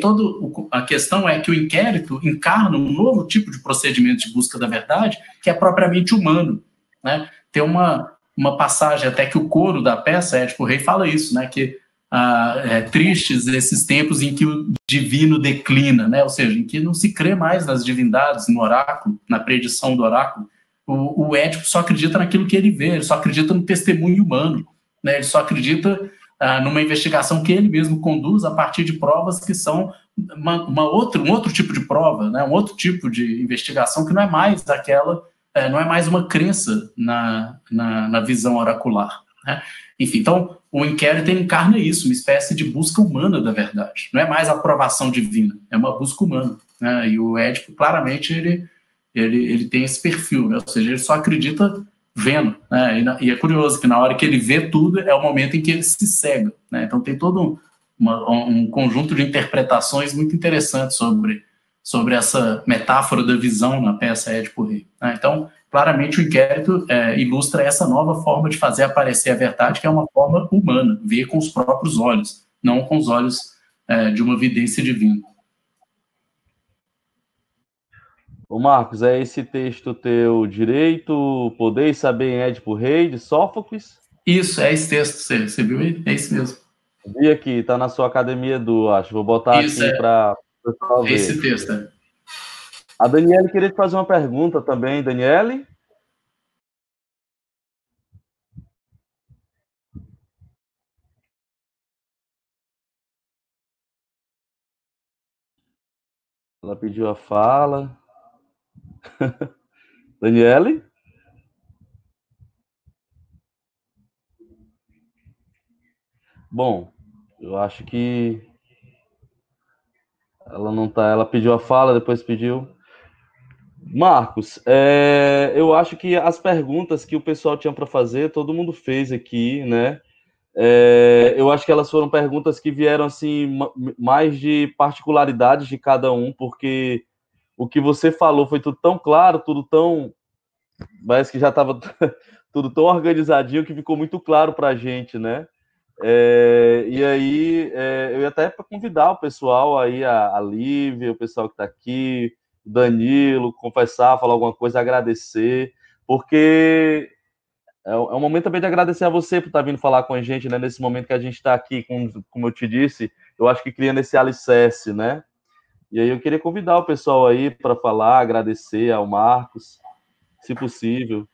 S1: a questão é que o inquérito encarna um novo tipo de procedimento de busca da verdade que é propriamente humano, né? Tem uma passagem até que o coro da peça, Édipo Rei, fala isso, né? Que tristes esses tempos em que o divino declina, né? Ou seja, em que não se crê mais nas divindades, no oráculo, na predição do oráculo. O Édipo só acredita naquilo que ele vê, ele só acredita no testemunho humano, né? Ele só acredita numa investigação que ele mesmo conduz a partir de provas que são um outro tipo de prova, né? Um outro tipo de investigação que não é mais não é mais uma crença na visão oracular, né? Enfim, então, o inquérito encarna isso, uma espécie de busca humana da verdade. Não é mais a aprovação divina, é uma busca humana, né? E o Édipo, claramente, ele tem esse perfil, né? Ou seja, ele só acredita vendo, né? E é curioso que na hora que ele vê tudo, é o momento em que ele se cega, né? Então, tem todo um conjunto de interpretações muito interessantes sobre essa metáfora da visão na peça Édipo Rei, né? Então, claramente o inquérito ilustra essa nova forma de fazer aparecer a verdade, que é uma forma humana, ver com os próprios olhos, não com os olhos de uma vidência divina.
S2: Ô Marcos, é esse texto teu, Direito, Poder e Saber em Édipo Rei, de Sófocles?
S1: Isso, é esse texto, você viu aí? É esse mesmo.
S2: Vi aqui, tá na sua academia acho. Vou botar
S1: isso,
S2: aqui para o pessoal ver.
S1: Esse texto,
S2: A Daniele queria te fazer uma pergunta também. Daniele? Ela pediu a fala. Daniele? Bom, eu acho que ela não tá. Ela pediu a fala, depois pediu. Marcos, eu acho que as perguntas que o pessoal tinha para fazer, todo mundo fez aqui, né? Eu acho que elas foram perguntas que vieram assim mais de particularidades de cada um, porque o que você falou foi tudo tão claro, tudo tão... Parece que já estava tudo tão organizadinho que ficou muito claro para a gente, né? E aí, eu ia até para convidar o pessoal aí, a Lívia, o pessoal que está aqui, Danilo, confessar, falar alguma coisa, agradecer, porque é um momento também de agradecer a você por estar vindo falar com a gente, né? Nesse momento que a gente está aqui, como eu te disse, eu acho que criando esse alicerce, né? E aí eu queria convidar o pessoal aí para falar, agradecer ao Marcos, se possível.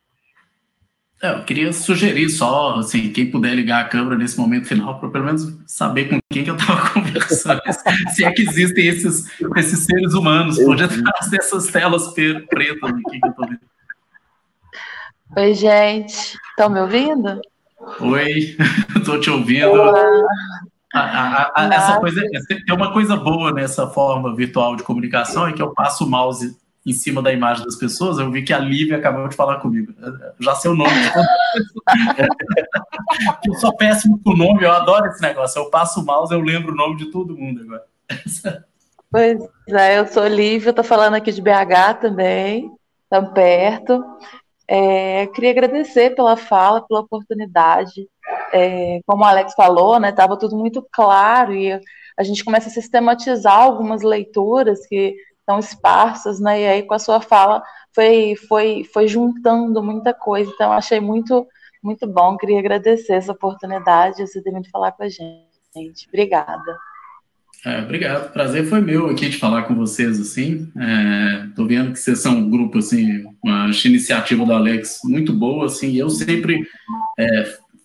S1: Eu queria sugerir só, assim, quem puder ligar a câmera nesse momento final, para pelo menos saber com quem que eu estava conversando, se é que existem esses seres humanos por detrás dessas telas pretas aqui que eu estou vendo.
S9: Oi, gente. Estão me ouvindo?
S1: Oi, estou te ouvindo. Essa coisa, tem uma coisa boa nessa forma virtual de comunicação, é que eu passo o mouse em cima da imagem das pessoas. Eu vi que a Lívia acabou de falar comigo. Eu já sei o nome de todas as pessoas. Eu sou péssimo com o nome, eu adoro esse negócio. Eu passo o mouse, eu lembro o nome de todo mundo agora.
S9: Pois é, eu sou Lívia, estou falando aqui de BH também, tão perto. Queria agradecer pela fala, pela oportunidade. Como o Alex falou, né, estava tudo muito claro e a gente começa a sistematizar algumas leituras que estão esparsas, né, e aí com a sua fala foi juntando muita coisa, então achei muito, muito bom. Queria agradecer essa oportunidade, você ter vindo falar com a gente. Obrigada.
S1: Obrigado, prazer foi meu aqui de falar com vocês, assim. Tô vendo que vocês são um grupo, assim, uma iniciativa do Alex muito boa, assim, eu sempre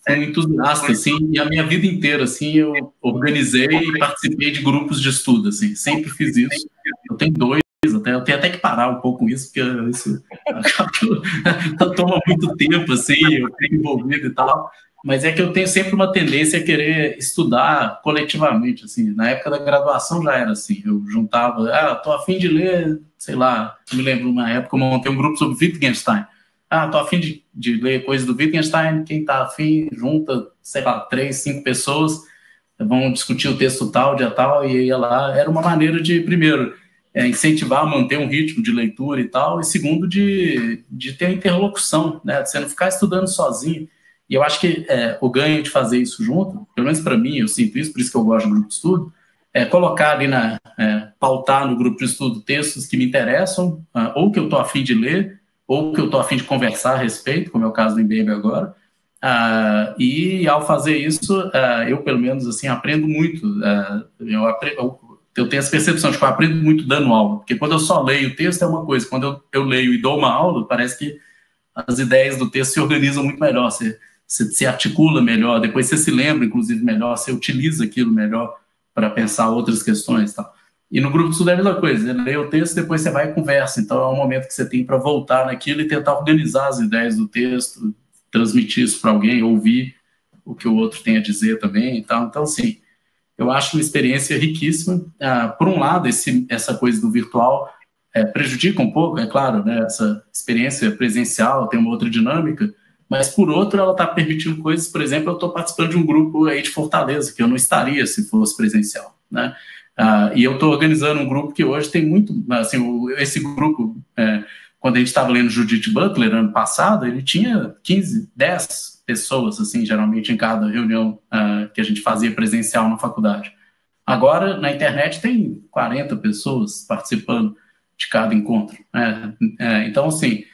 S1: fui entusiasta, assim, e a minha vida inteira, assim, eu organizei e participei de grupos de estudo, assim, sempre fiz isso. Eu tenho 2, eu tenho até que parar um pouco com isso, porque isso toma muito tempo, assim, eu fico envolvido e tal. Mas é que eu tenho sempre uma tendência a querer estudar coletivamente, assim. Na época da graduação já era assim, eu juntava, tô a fim de ler, sei lá, me lembro uma época eu montei um grupo sobre Wittgenstein. Tô a fim de ler coisas do Wittgenstein, quem tá a fim, junta, sei lá, 3, 5 pessoas, vão discutir o texto tal, dia tal, e ia lá. Era uma maneira de, primeiro, incentivar a manter um ritmo de leitura e tal, e segundo, de ter interlocução, né, de você não ficar estudando sozinho. E eu acho que o ganho de fazer isso junto, pelo menos para mim, eu sinto isso, por isso que eu gosto do grupo de estudo, colocar ali pautar no grupo de estudo textos que me interessam, ou que eu estou a fim de ler, ou que eu estou a fim de conversar a respeito, como é o caso do Embembe agora. E ao fazer isso, eu pelo menos assim aprendo muito. Eu tenho essa percepção de que eu aprendo muito dando aula, porque quando eu só leio o texto é uma coisa, quando eu leio e dou uma aula, parece que as ideias do texto se organizam muito melhor, você se articula melhor, depois você se lembra, inclusive, melhor, você utiliza aquilo melhor para pensar outras questões e tal. E no grupo de estudo é a mesma coisa, você lê o texto, depois você vai e conversa, então é um momento que você tem para voltar naquilo e tentar organizar as ideias do texto, transmitir isso para alguém, ouvir o que o outro tem a dizer também e tal. Então, assim, eu acho uma experiência riquíssima. Por um lado, essa coisa do virtual prejudica um pouco, é claro, né, essa experiência presencial tem uma outra dinâmica, mas por outro ela está permitindo coisas. Por exemplo, eu estou participando de um grupo aí de Fortaleza, que eu não estaria se fosse presencial, né? E eu estou organizando um grupo que hoje tem muito, assim, esse grupo, quando a gente estava lendo Judith Butler ano passado, ele tinha 15, 10 pessoas, assim, geralmente em cada reunião que a gente fazia presencial na faculdade. Agora, na internet, tem 40 pessoas participando de cada encontro. Então, assim,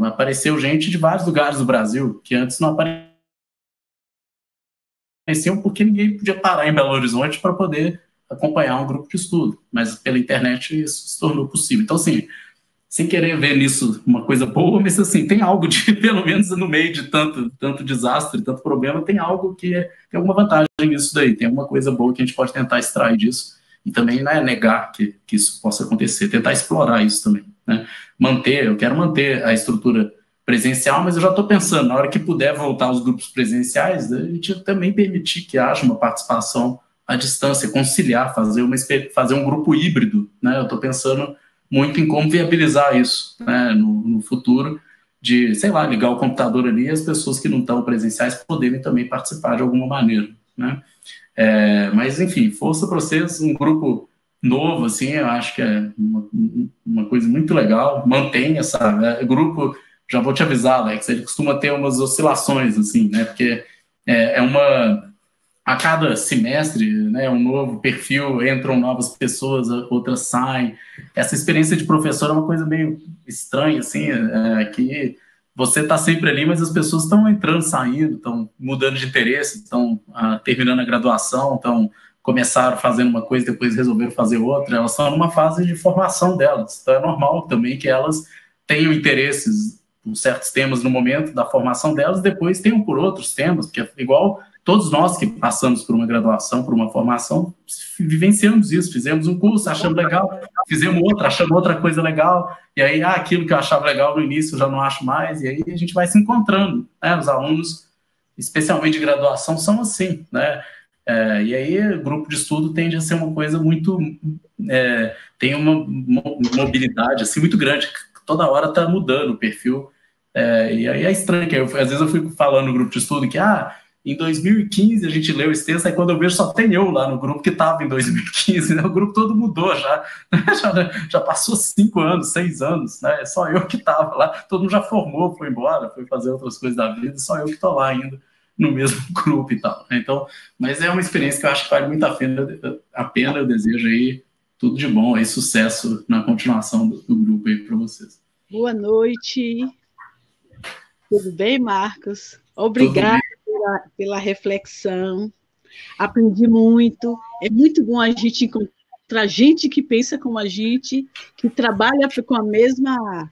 S1: apareceu gente de vários lugares do Brasil, que antes não apareciam porque ninguém podia parar em Belo Horizonte para poder acompanhar um grupo de estudo, mas pela internet isso se tornou possível. Então, assim, sem querer ver nisso uma coisa boa, mas assim, tem algo de, pelo menos no meio de tanto desastre, tanto problema, tem algo que tem alguma vantagem nisso daí, tem alguma coisa boa que a gente pode tentar extrair disso. E também não é negar que isso possa acontecer, tentar explorar isso também, né? Eu quero manter a estrutura presencial, mas eu já estou pensando, na hora que puder voltar aos grupos presenciais, a gente também permitir que haja uma participação à distância, conciliar, fazer um grupo híbrido, né? Eu estou pensando muito em como viabilizar isso, né, no futuro, de, sei lá, ligar o computador ali e as pessoas que não estão presenciais poderem também participar de alguma maneira, né? Mas, enfim, força para vocês, um grupo novo, assim, eu acho que é uma coisa muito legal. Mantenha grupo, já vou te avisar, Alex, ele costuma ter umas oscilações, assim, né, porque a cada semestre, né, um novo perfil, entram novas pessoas, outras saem. Essa experiência de professor é uma coisa meio estranha, assim, que você está sempre ali, mas as pessoas estão entrando, saindo, estão mudando de interesse, estão terminando a graduação, começaram fazendo uma coisa, depois resolveram fazer outra. Elas estão numa fase de formação delas. Então é normal também que elas tenham interesses por certos temas no momento da formação delas, depois tenham por outros temas, porque igual todos nós que passamos por uma graduação, por uma formação, vivenciamos isso, fizemos um curso, achamos legal, fizemos outro, achamos outra coisa legal, e aí aquilo que eu achava legal no início eu já não acho mais, e aí a gente vai se encontrando, né? Os alunos, especialmente de graduação, são assim, né? E aí o grupo de estudo tende a ser uma coisa muito... tem uma mobilidade assim, muito grande, toda hora está mudando o perfil, e aí é estranho, que às vezes eu fico falando no grupo de estudo que, em 2015 a gente leu esse texto, aí quando eu vejo só tem eu lá no grupo que estava em 2015, né? O grupo todo mudou já, já passou 5 anos, 6 anos, né? É só eu que estava lá, todo mundo já formou, foi embora, foi fazer outras coisas da vida, só eu que estou lá ainda no mesmo grupo e tal. Então, mas é uma experiência que eu acho que vale muito a pena, eu desejo aí tudo de bom, aí sucesso na continuação do grupo aí para vocês.
S10: Boa noite. Tudo bem, Marcos? Obrigada pela reflexão. Aprendi muito. É muito bom a gente encontrar gente que pensa como a gente, que trabalha com a mesma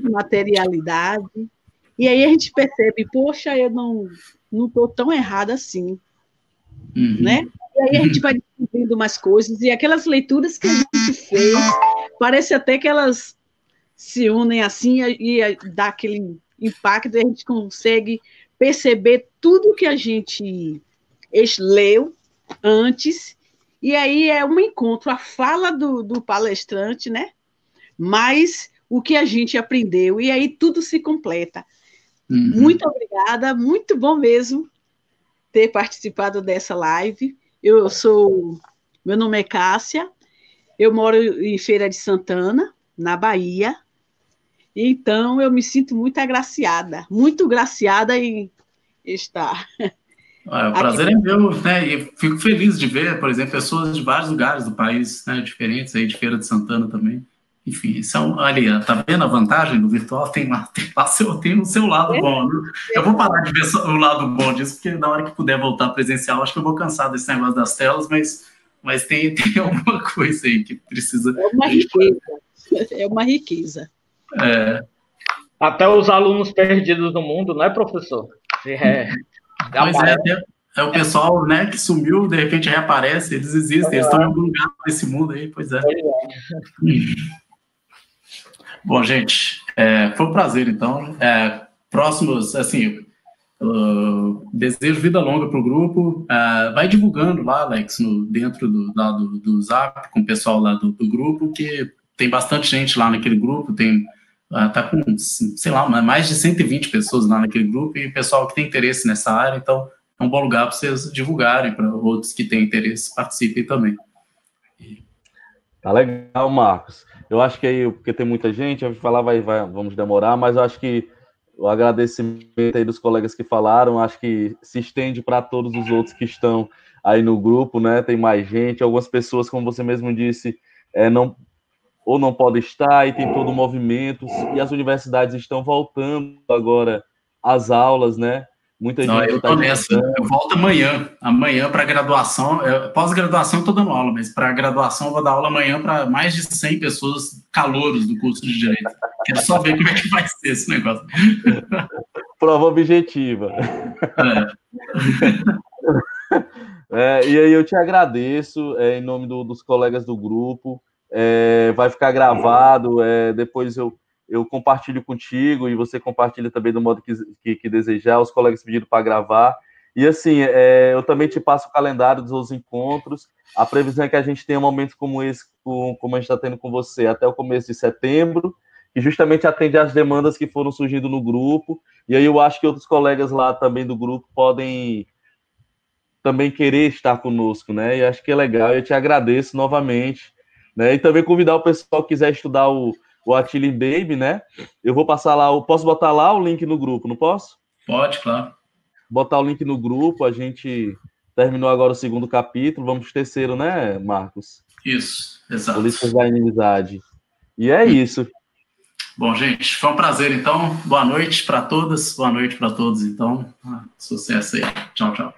S10: materialidade. E aí a gente percebe, poxa, eu não estou tão errada assim. Né? E aí a gente vai descobrindo umas coisas, e aquelas leituras que a gente fez, parece até que elas se unem assim e dá aquele impacto, e a gente consegue perceber tudo que a gente leu antes, e aí é um encontro, a fala do palestrante, né? Mais o que a gente aprendeu, e aí tudo se completa. Muito obrigada, muito bom mesmo ter participado dessa live. Meu nome é Cássia, eu moro em Feira de Santana, na Bahia, então eu me sinto muito agraciada em estar.
S1: O prazer é meu, né? E fico feliz de ver, por exemplo, pessoas de vários lugares do país, né, diferentes, aí de Feira de Santana também. Enfim, ali, tá vendo a vantagem do virtual? Tem o seu lado bom. Né? Eu vou parar de ver o lado bom disso, porque na hora que puder voltar presencial, acho que eu vou cansar desse negócio das telas, mas tem alguma coisa aí que precisa...
S10: É uma riqueza.
S8: Até os alunos perdidos no mundo, não é, professor?
S1: Pois é o pessoal, né, que sumiu, de repente reaparece, eles existem, eles estão em algum lugar desse mundo aí, pois é. Bom, gente, foi um prazer, então. Próximos, assim, desejo vida longa para o grupo. Vai divulgando lá, Alex, dentro do Zap, com o pessoal lá do grupo, que tem bastante gente lá naquele grupo, tá com, sei lá, mais de 120 pessoas lá naquele grupo, e o pessoal que tem interesse nessa área, então é um bom lugar para vocês divulgarem, para outros que têm interesse participem também.
S2: Tá legal, Marcos. Eu acho que aí, porque tem muita gente, a gente falar vamos demorar, mas eu acho que o agradecimento aí dos colegas que falaram, acho que se estende para todos os outros que estão aí no grupo, né? Tem mais gente, algumas pessoas, como você mesmo disse, não podem estar, e tem todo o movimento, e as universidades estão voltando agora às aulas, né? Muita gente.
S1: Eu tô nessa. Eu volto amanhã para graduação. Pós-graduação eu tô dando aula, mas para graduação eu vou dar aula amanhã para mais de 100 pessoas calouros do curso de Direito. Quero só ver como é que vai ser esse negócio.
S2: Prova objetiva. E aí eu te agradeço, em nome dos colegas do grupo. Vai ficar gravado, depois eu compartilho contigo, e você compartilha também do modo que desejar. Os colegas pediram para gravar. E assim, eu também te passo o calendário dos encontros. A previsão é que a gente tenha momentos como esse, como a gente está tendo com você, até o começo de setembro, que justamente atende às demandas que foram surgindo no grupo. E aí eu acho que outros colegas lá também do grupo podem também querer estar conosco, né? E acho que é legal. Eu te agradeço novamente, né? E também convidar o pessoal que quiser estudar o Achilles Baby, né? Eu vou passar lá, posso botar lá o link no grupo, não posso?
S1: Pode, claro.
S2: Botar o link no grupo, a gente terminou agora o 2º capítulo, vamos pro 3º, né, Marcos?
S1: Isso, exato.
S2: Políticas da Inimizade. E é isso.
S1: Bom, gente, foi um prazer, então. Boa noite para todas, boa noite para todos, então. Sucesso aí. Tchau, tchau.